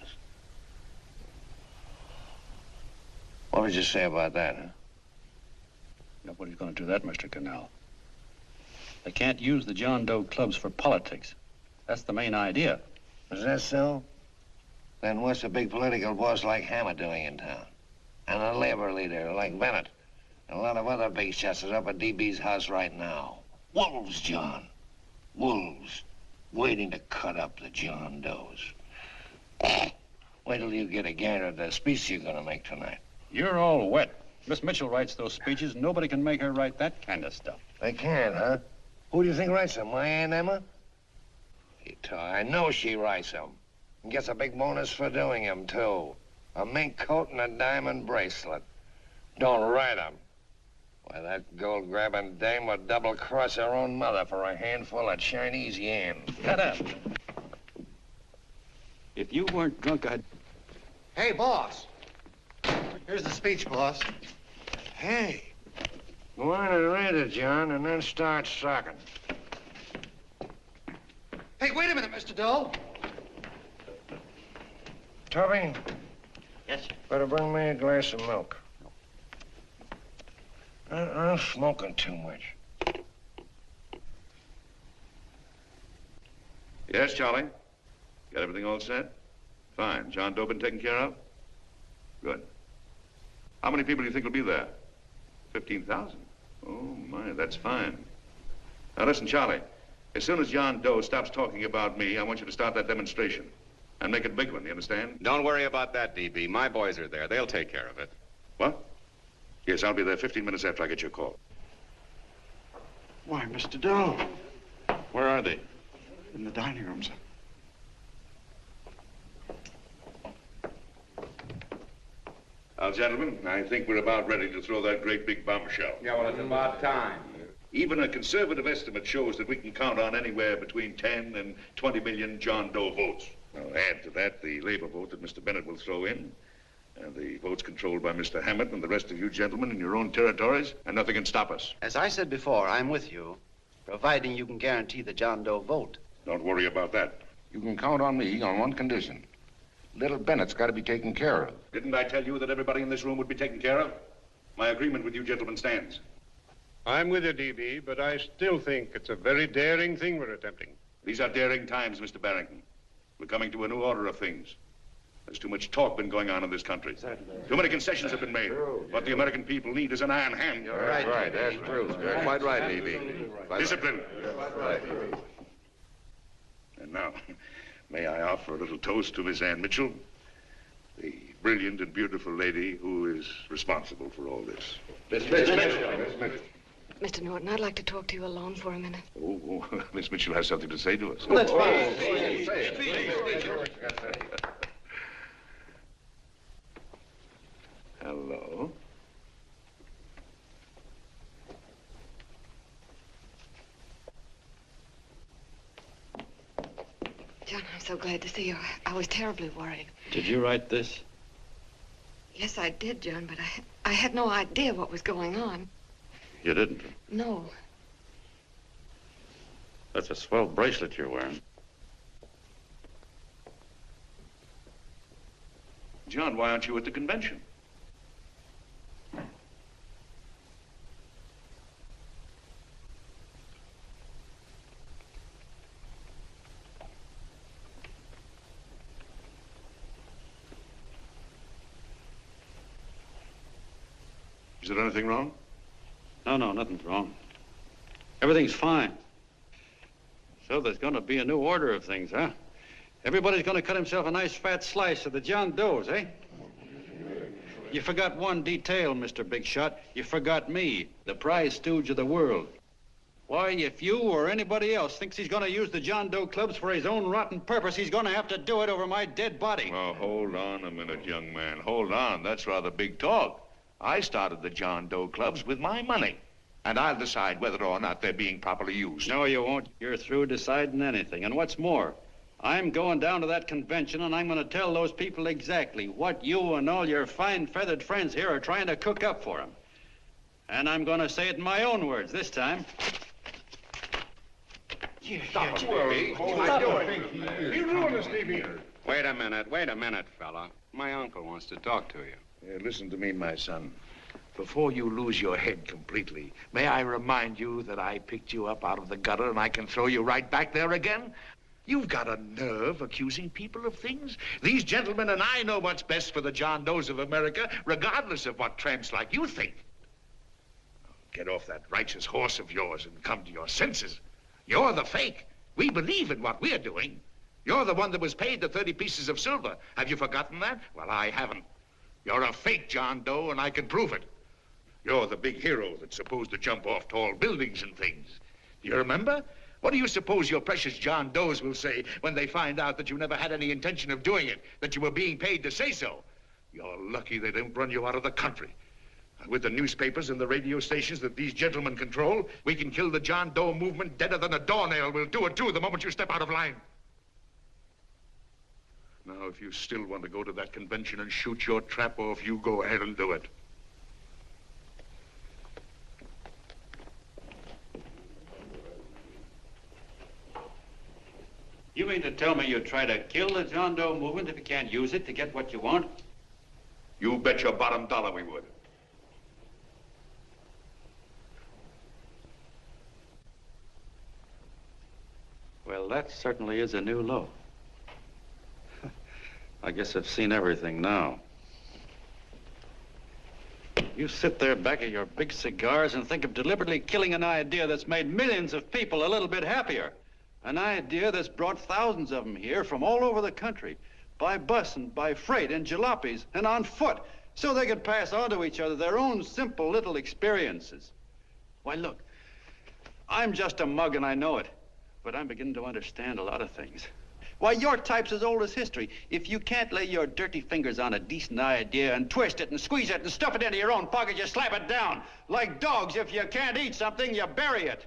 What would you say about that, huh? Nobody's going to do that, Mr. Connell. They can't use the John Doe clubs for politics. That's the main idea. Is that so? Then what's a big political boss like Hammett doing in town? And a labor leader like Bennett? And a lot of other big shots are up at DB's house right now. Wolves, John. Wolves. Waiting to cut up the John Does. Wait till you get a gander at the speech you're going to make tonight. You're all wet. Miss Mitchell writes those speeches. Nobody can make her write that kind of stuff. They can't, huh? Who do you think writes them? My Aunt Emma? I know she writes them. And gets a big bonus for doing them, too. A mink coat and a diamond bracelet. Don't write them. Why, that gold-grabbing dame would double-cross her own mother for a handful of Chinese yen. Shut up. If you weren't drunk, I'd... Hey, boss. Here's the speech, boss. Hey. Go on and read it, John, and then start sucking. Hey, wait a minute, Mr. Doe. Tubby? Yes, sir. Better bring me a glass of milk. I'm smoking too much. Yes, Charlie? Got everything all set? Fine. John Doe been taken care of? Good. How many people do you think will be there? 15,000? Oh, my, that's fine. Now, listen, Charlie. As soon as John Doe stops talking about me, I want you to start that demonstration. And make it a big one, you understand? Don't worry about that, DB. My boys are there. They'll take care of it. What? Yes, I'll be there 15 minutes after I get your call. Why, Mr. Doe. Where are they? In the dining room, sir. Now, gentlemen, I think we're about ready to throw that great big bombshell. Yeah, well, it's about time. Even a conservative estimate shows that we can count on anywhere between 10 and 20 million John Doe votes. Now, add to that the labor vote that Mr. Bennett will throw in, and the votes controlled by Mr. Hammett and the rest of you gentlemen in your own territories, and nothing can stop us. As I said before, I'm with you, providing you can guarantee the John Doe vote. Don't worry about that. You can count on me on one condition. Little Bennett's got to be taken care of. Didn't I tell you that everybody in this room would be taken care of? My agreement with you gentlemen stands. I'm with you, DB, but I still think it's a very daring thing we're attempting. These are daring times, Mr. Barrington. We're coming to a new order of things. There's too much talk been going on in this country. Too many concessions have been made. What the American people need is an iron hand. You're right. Right, that's true. You're quite right, E.B. Discipline. Right. And now, may I offer a little toast to Miss Ann Mitchell, the brilliant and beautiful lady who is responsible for all this. Miss Mr. Norton, I'd like to talk to you alone for a minute. Oh, Miss Mitchell has something to say to us. That's fine. Hello. John, I'm so glad to see you. I was terribly worried. Did you write this? Yes, I did, John, but I had no idea what was going on. You didn't? No. That's a swell bracelet you're wearing. John, why aren't you at the convention? Is there anything wrong? No, nothing's wrong. Everything's fine. So there's going to be a new order of things, huh? Everybody's going to cut himself a nice fat slice of the John Does, eh? You forgot one detail, Mr. Big Shot. You forgot me, the prize stooge of the world. Why, if you or anybody else thinks he's going to use the John Doe clubs for his own rotten purpose, he's going to have to do it over my dead body. Oh, hold on a minute, young man. Hold on. That's rather big talk. I started the John Doe clubs with my money, and I'll decide whether or not they're being properly used. No, you won't. You're through deciding anything. And what's more, I'm going down to that convention, and I'm going to tell those people exactly what you and all your fine feathered friends here are trying to cook up for them. And I'm going to say it in my own words this time. Stop it, baby. You ruined us, Stevie. Wait a minute, fella. My uncle wants to talk to you. Listen to me, my son. Before you lose your head completely, may I remind you that I picked you up out of the gutter and I can throw you right back there again? You've got a nerve accusing people of things. These gentlemen and I know what's best for the John Does of America, regardless of what tramps like you think. Get off that righteous horse of yours and come to your senses. You're the fake. We believe in what we're doing. You're the one that was paid the 30 pieces of silver. Have you forgotten that? Well, I haven't. You're a fake John Doe, and I can prove it. You're the big hero that's supposed to jump off tall buildings and things. Do you remember? What do you suppose your precious John Does will say when they find out that you never had any intention of doing it, that you were being paid to say so? You're lucky they don't run you out of the country. With the newspapers and the radio stations that these gentlemen control, we can kill the John Doe movement deader than a doornail. We'll do it, too, the moment you step out of line. Now, if you still want to go to that convention and shoot your trap off, you go ahead and do it. You mean to tell me you'd try to kill the John Doe movement if you can't use it to get what you want? You bet your bottom dollar we would. Well, that certainly is a new low. I guess I've seen everything now. You sit there back of your big cigars and think of deliberately killing an idea that's made millions of people a little bit happier. An idea that's brought thousands of them here from all over the country, by bus and by freight and jalopies and on foot, so they could pass on to each other their own simple little experiences. Why, look, I'm just a mug and I know it, but I'm beginning to understand a lot of things. Why, your type's as old as history. If you can't lay your dirty fingers on a decent idea and twist it and squeeze it and stuff it into your own pocket, you slap it down. Like dogs, if you can't eat something, you bury it.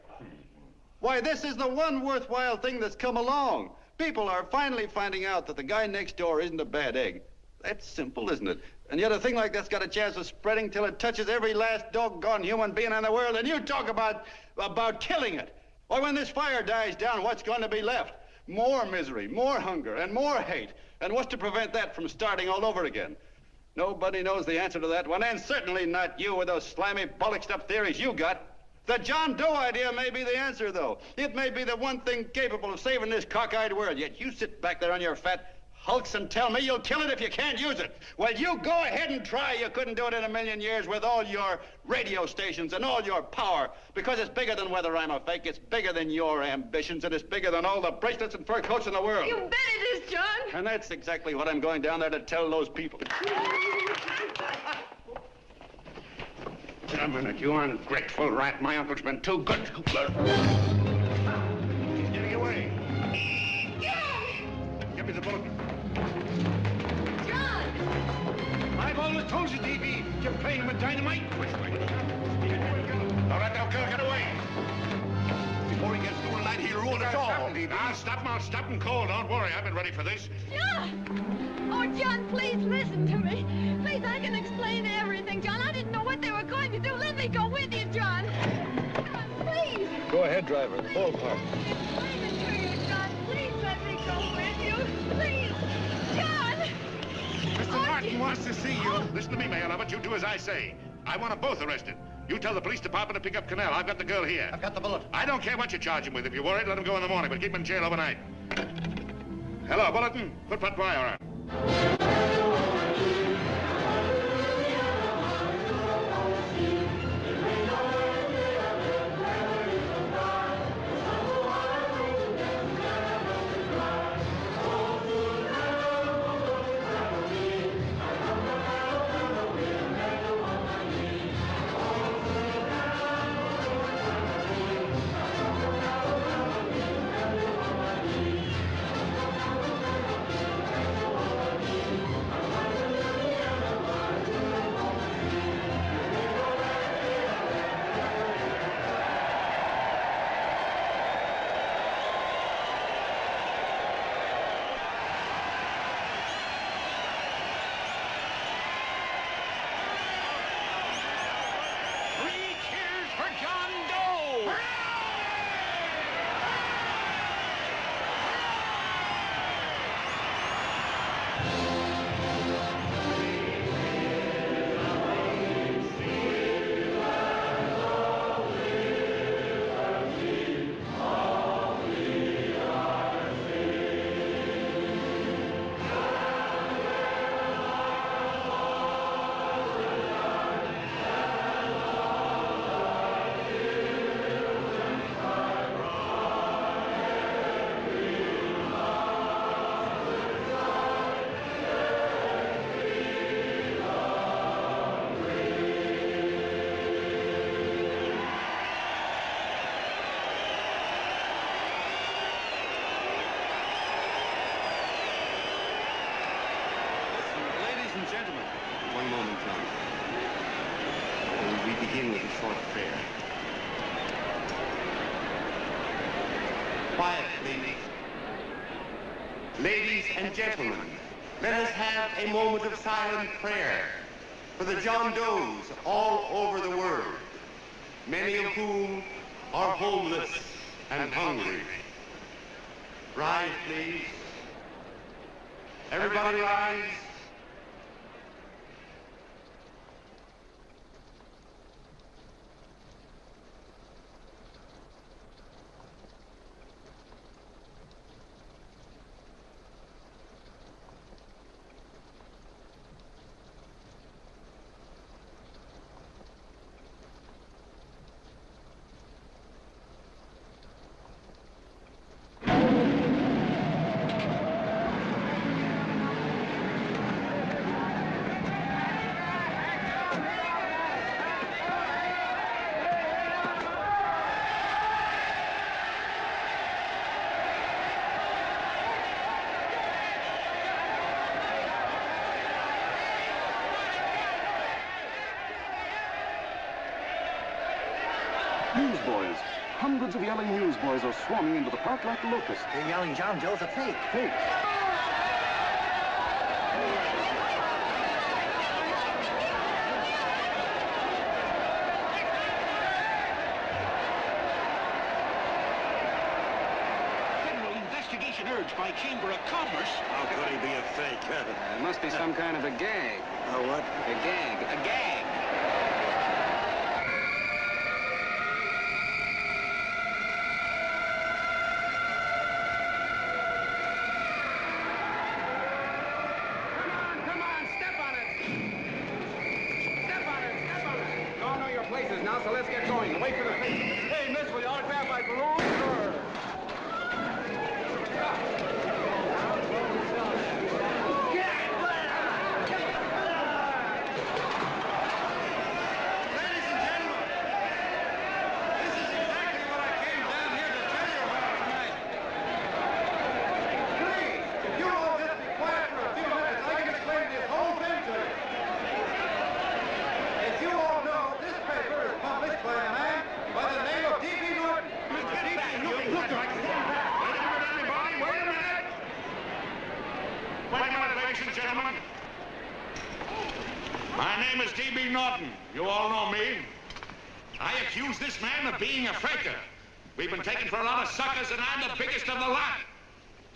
Why, this is the one worthwhile thing that's come along. People are finally finding out that the guy next door isn't a bad egg. That's simple, isn't it? And yet a thing like that's got a chance of spreading till it touches every last doggone human being in the world, and you talk about killing it. Why, when this fire dies down, what's going to be left? More misery, more hunger, and more hate. And what's to prevent that from starting all over again? Nobody knows the answer to that one, and certainly not you with those slimy, bollocksed up theories you got. The John Doe idea may be the answer, though. It may be the one thing capable of saving this cockeyed world. Yet you sit back there on your fat hulks and tell me you'll kill it if you can't use it. Well, you go ahead and try. You couldn't do it in a million years with all your radio stations and all your power. Because it's bigger than whether I'm a fake. It's bigger than your ambitions, and it's bigger than all the bracelets and fur coats in the world. You bet it is, John. And that's exactly what I'm going down there to tell those people. Wait a minute, you ungrateful rat. My uncle's been too good. Getting away. Give me the bullet. John! I've always told you, D.B., you're playing with dynamite. Which way? All right, now, get away. Before he gets through tonight, he'll ruin us all. I'll stop him cold. Don't worry, I've been ready for this. John! Oh, John, please listen to me. Please, I can explain everything, John. I didn't know what they were going to do. Let me go with you, John. John, please. Go ahead, driver. Full park. Explain it to you, John. Please let me go with you. Please. John! Mr. Norton wants to see you. Listen to me, Mayor Lovett. You do as I say. I want them both arrested. You tell the police department to pick up Connell. I've got the girl here. I've got the bullet. I don't care what you charge him with. If you're worried, let him go in the morning, but keep him in jail overnight. Hello, Bulletin. Put what wire on. Quiet, please. Ladies and gentlemen, let us have a moment of silent prayer for the John Does all over the world, many of whom are homeless and hungry. Rise, please. Everybody rise. Newsboys. Hundreds of yelling newsboys are swarming into the park like locusts. They're yelling John Doe's a fake. Fake. Federal investigation urged by Chamber of Commerce. How could he be a fake? It must be some kind of a gag. A what? A gag. A gag. so let's get going. Wait for the face. Hey, miss, will you autograph my balloon? Sure. My name is D.B. Norton. You all know me. I accuse this man of being a faker. We've been taken for a lot of suckers, and I'm the biggest of the lot.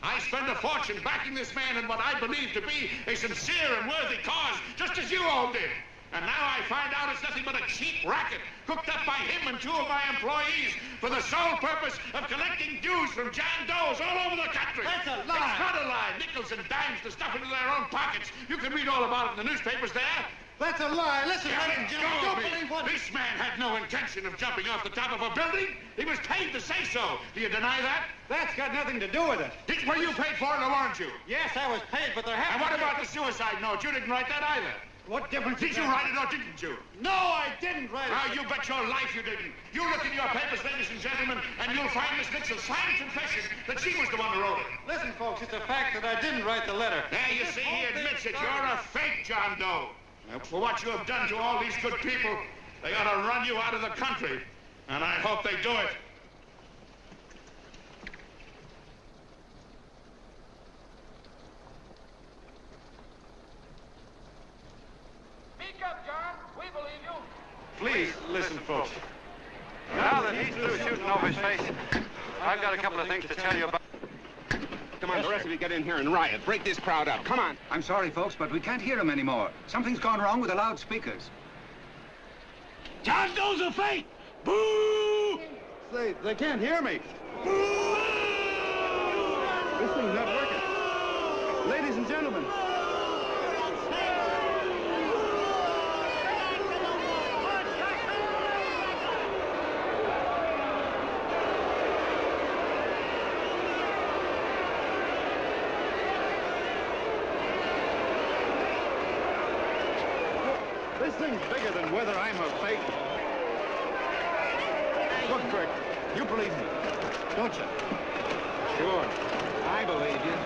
I spent a fortune backing this man in what I believe to be a sincere and worthy cause, just as you all did. And now I find out it's nothing but a cheap racket cooked up by him and 2 of my employees for the sole purpose of collecting dues from John Does all over the country. That's a lie. It's not a lie. Nickels and dimes to stuff into their own pockets. You can read all about it in the newspapers there. That's a lie. Listen, Let Jim, go of don't me. believe what... This man had no intention of jumping off the top of a building. He was paid to say so. Do you deny that? That's got nothing to do with it. Were you paid for it or weren't you? Yes, I was paid, but there And happened... what about the suicide note? You didn't write that either. What difference Did you write it or didn't you? No, I didn't write it. Now, you bet your life you didn't. You look in your papers, ladies and gentlemen, and you'll find Miss Nixon's signed confession that she was the one who wrote it. Listen, folks, it's a fact that I didn't write the letter. There, you see, he admits it. You're a fake John Doe. For what you have done to all these good people, they ought to run you out of the country. And I hope they do it. Speak up, John. We believe you. Please, listen, folks. Now that he's through shooting over his face, I've got a couple of things to tell you about. Come on, the rest of you get in here and riot. Break this crowd up. Come on. I'm sorry, folks, but we can't hear him anymore. Something's gone wrong with the loudspeakers. John Doe's a fake! Boo! They can't hear me. Boo! This thing's not working. Ladies and gentlemen. This thing's bigger than whether I'm a fake. Look, Kirk, you believe me, don't you? Sure. I believe you.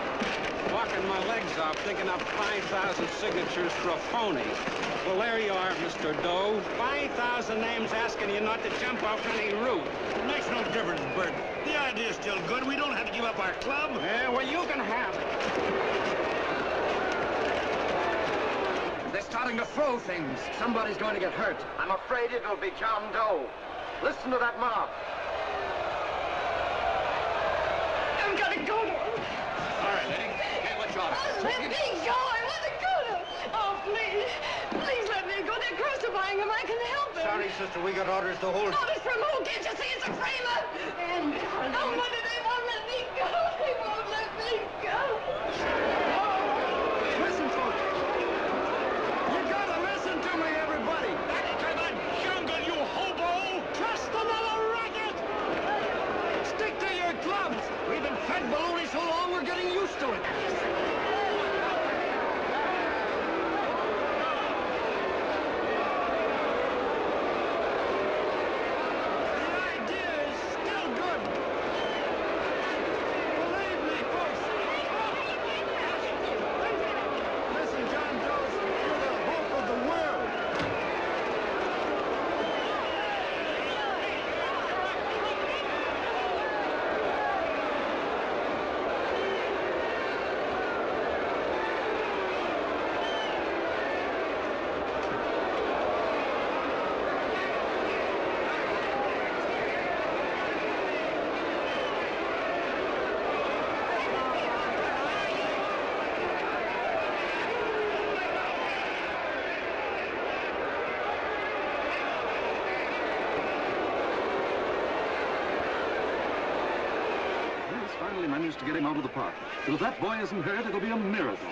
Walking my legs off, digging up 5,000 signatures for a phony. Well, there you are, Mr. Doe. 5,000 names asking you not to jump off any roof. It makes no difference, Bert. The idea's still good. We don't have to give up our club. Yeah, well, you can have it. They're starting to throw things. Somebody's going to get hurt. I'm afraid it'll be John Doe. Listen to that mob. I've got to go to him. All right, lady. Get what you ought to. Let me go. I want to go to him. Oh, please. Please let me go. They're crucifying him. I can help him. Sorry, sister. We got orders to hold... Orders from who? Can't you see it's a framer? And oh, mother, they won't let me go. They won't let me go. Listen, folks. You gotta listen to me, everybody. Back to the jungle, you hobo! Trust another racket. Stick to your clubs. We've been fed baloney so long, we're getting used to it. Managed to get him out of the park. But if that boy isn't hurt, it'll be a miracle.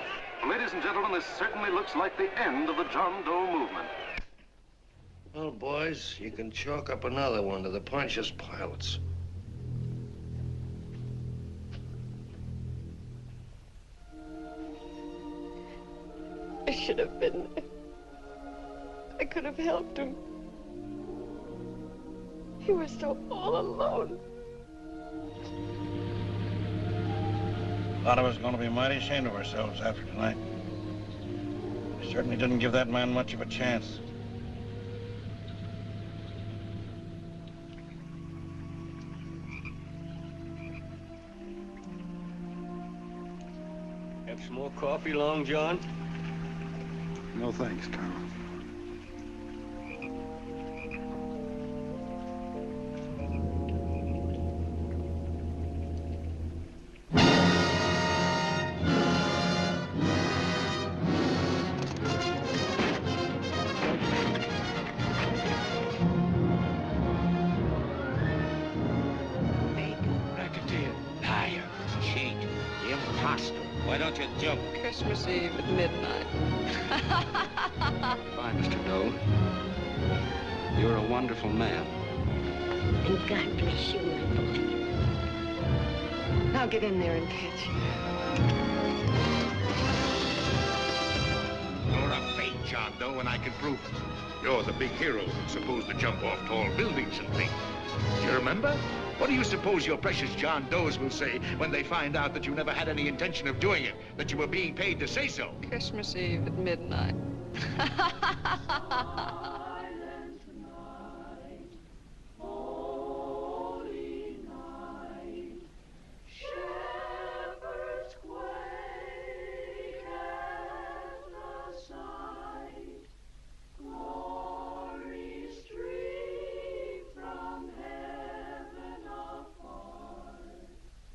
Ladies and gentlemen, this certainly looks like the end of the John Doe movement. Well, boys, you can chalk up another one to the Pontius Pilates. I should have been there. I could have helped him. He was so all alone. A lot of us are going to be mighty ashamed of ourselves after tonight. We certainly didn't give that man much of a chance. Have some more coffee, Long John? No thanks, Carl. Christmas Eve at midnight. Bye, Mr. Doe. You're a wonderful man. And God bless you, my boy. Now get in there and catch. You're a fake John Doe, and I can prove it. You're the big hero who's supposed to jump off tall buildings and things. Do you remember? What do you suppose your precious John Does will say when they find out that you never had any intention of doing it, that you were being paid to say so? Christmas Eve at midnight.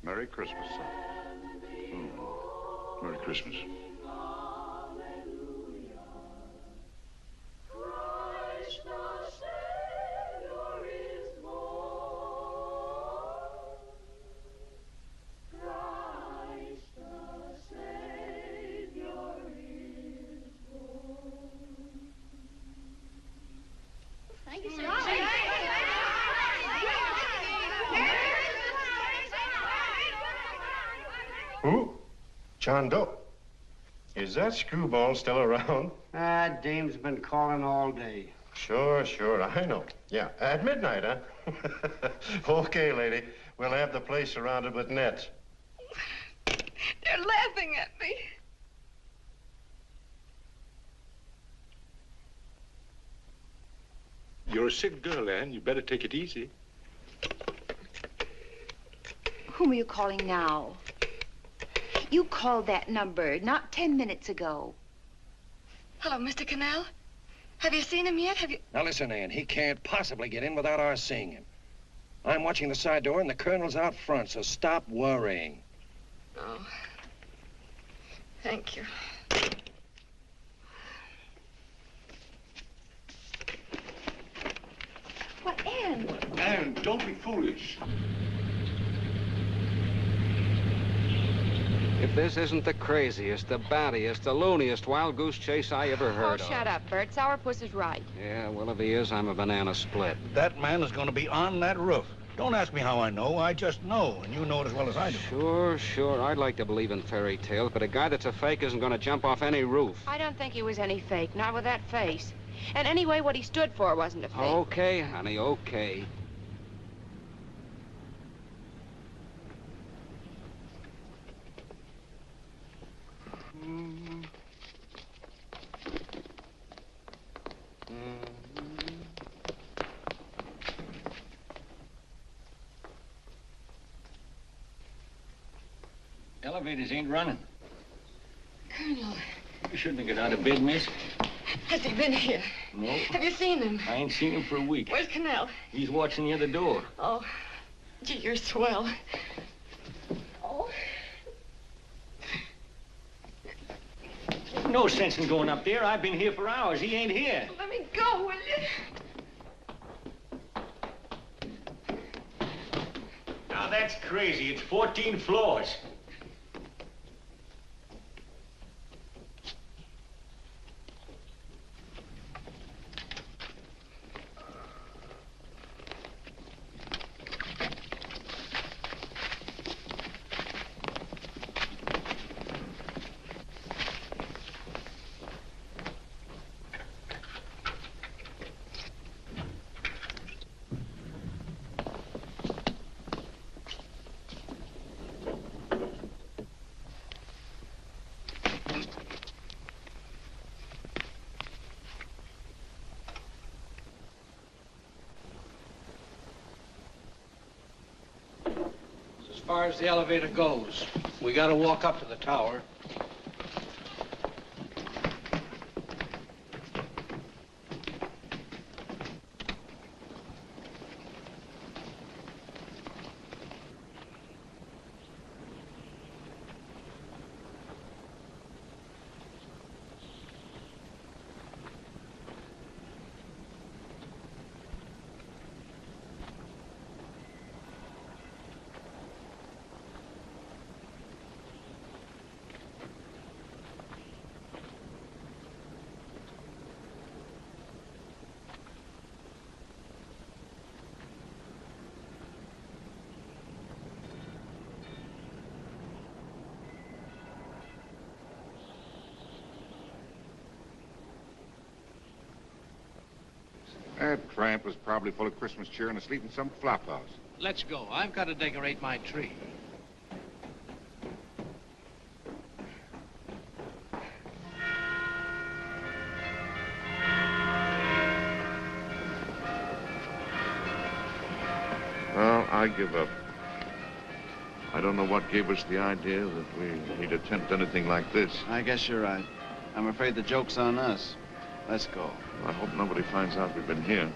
Merry Christmas, son. Oh, Merry Christmas. Thank you, sir. Who? John Doe. Is that screwball still around? Dame's been calling all day. Sure, I know. Yeah, at midnight, huh? Okay, lady. We'll have the place surrounded with nets. They're laughing at me. You're a sick girl, Anne. You better take it easy. Whom are you calling now? You called that number not 10 minutes ago. Hello, Mr. Connell. Have you seen him yet? Have you... Now listen, Ann, he can't possibly get in without our seeing him. I'm watching the side door and the colonel's out front, so stop worrying. Oh. Thank you. What, Ann? Anne, don't be foolish. If this isn't the craziest, the battiest, the looniest wild goose chase I ever heard of. Oh, shut up, Bert. Sourpuss is right. Yeah, well, if he is, I'm a banana split. That man is going to be on that roof. Don't ask me how I know. I just know, and you know it as well as I do. Sure. I'd like to believe in fairy tales, but a guy that's a fake isn't going to jump off any roof. I don't think he was any fake, not with that face. And anyway, what he stood for wasn't a fake. Okay, honey, okay. Elevators ain't running. Colonel, You shouldn't have got out of bed, miss. has he been here? No. Have you seen him? I ain't seen him for a week. Where's Connell? He's watching the other door. Oh, gee, you're swell. Oh. No sense in going up there. I've been here for hours. He ain't here. Let me go, will you? Now, that's crazy. It's 14 floors. far as the elevator goes. We gotta walk up to the tower. That tramp was probably full of Christmas cheer and asleep in some flop house. Let's go. I've got to decorate my tree. Well, I give up. I don't know what gave us the idea that we'd attempt anything like this. I guess you're right. I'm afraid the joke's on us. Let's go. I hope nobody finds out we've been here.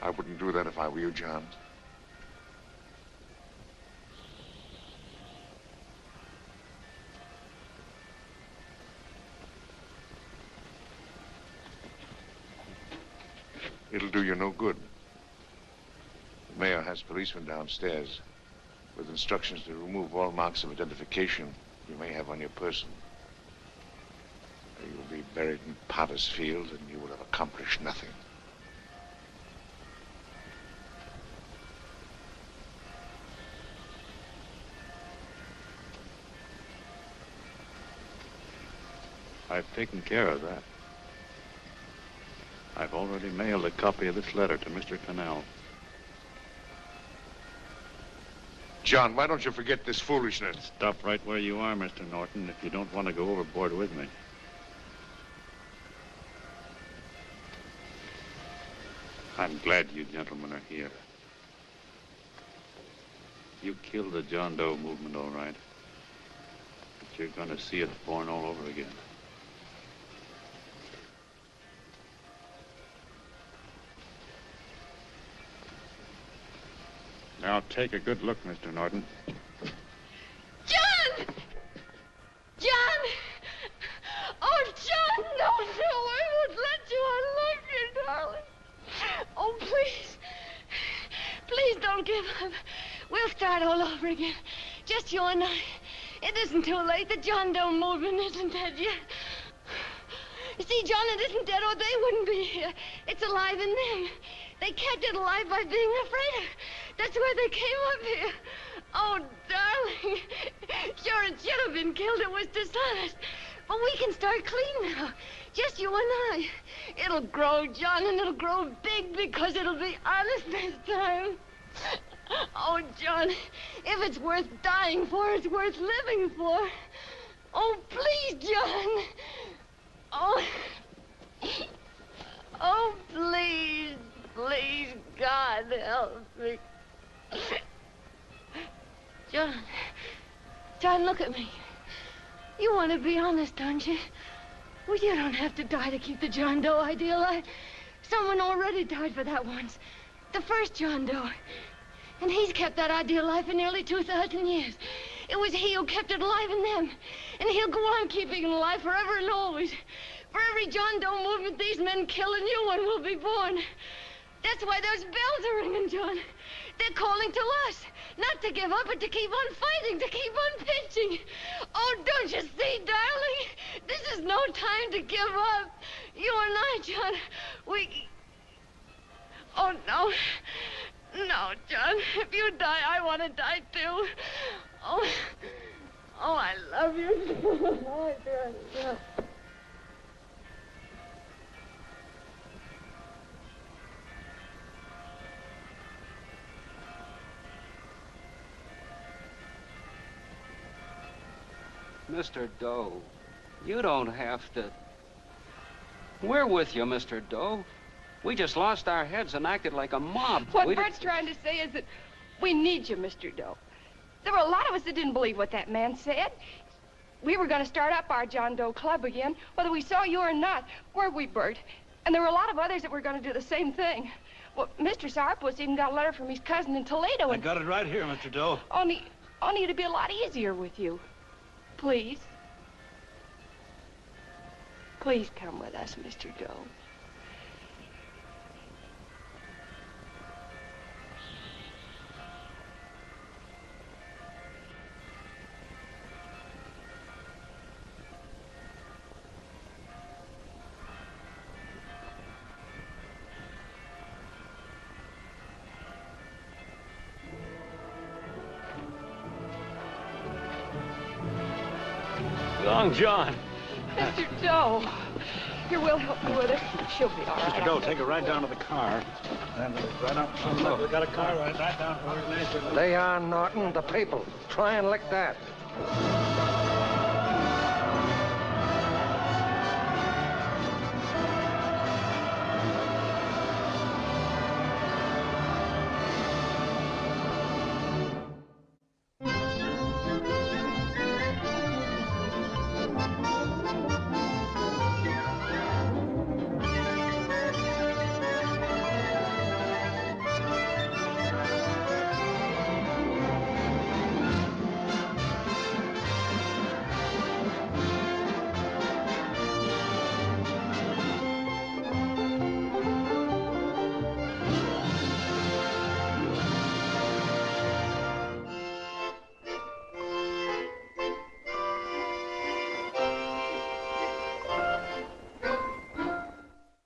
I wouldn't do that if I were you, John. It'll do you no good. The mayor has policemen downstairs with instructions to remove all marks of identification you may have on your person. You'll be buried in Potter's Field and you will have accomplished nothing. I've taken care of that. I've already mailed a copy of this letter to Mr. Connell. John, why don't you forget this foolishness? Stop right where you are, Mr. Norton, if you don't want to go overboard with me. I'm glad you gentlemen are here. You killed the John Doe movement, all right. But you're going to see it born all over again. Now, take a good look, Mr. Norton. John! John! Oh, John, no, I won't let you. I love you, darling. Oh, please. Please don't give up. We'll start all over again. Just you and I. It isn't too late. The John Doe movement isn't dead yet. You see, John, it isn't dead or they wouldn't be here. It's alive in them. They kept it alive by being afraid of. That's why they came up here. Oh, darling. Sure, it should have been killed. It was dishonest. But we can start clean now. Just you and I. It'll grow, John, and it'll grow big because it'll be honest this time. Oh, John, if it's worth dying for, it's worth living for. Oh, please, John. Oh. Oh, please, please, God, help me. John, look at me. You want to be honest, don't you? Well, you don't have to die to keep the John Doe idea alive. Someone already died for that once. The first John Doe. And he's kept that idea alive for nearly 2,000 years. It was he who kept it alive in them. And he'll go on keeping it alive forever and always. For every John Doe movement these men kill, a new one will be born. That's why those bells are ringing, John. They're calling to us. Not to give up, but to keep on fighting, to keep on pitching. Oh, don't you see, darling? This is no time to give up. You and I, John, we... Oh, no. No, John. If you die, I want to die, too. Oh, I love you. Oh, John. Mr. Doe, you don't have to... We're with you, Mr. Doe. We just lost our heads and acted like a mob. What Brett's trying to say is that we need you, Mr. Doe. There were a lot of us that didn't believe what that man said. We were going to start up our John Doe Club again, whether we saw you or not, weren't we, Bert? And there were a lot of others that were going to do the same thing. Well, Mr. Sourpuss even got a letter from his cousin in Toledo. I got it right here, Mr. Doe. Only it'd be a lot easier with you. Please. Please come with us, Mr. Doe. Long John. Mr. Doe. Here, we'll help you with it. She'll be all right. Mr. Doe, take her right down to the car. And right up front. Look, we got a car right down to where it is. Lay on, Norton. The people. Try and lick that.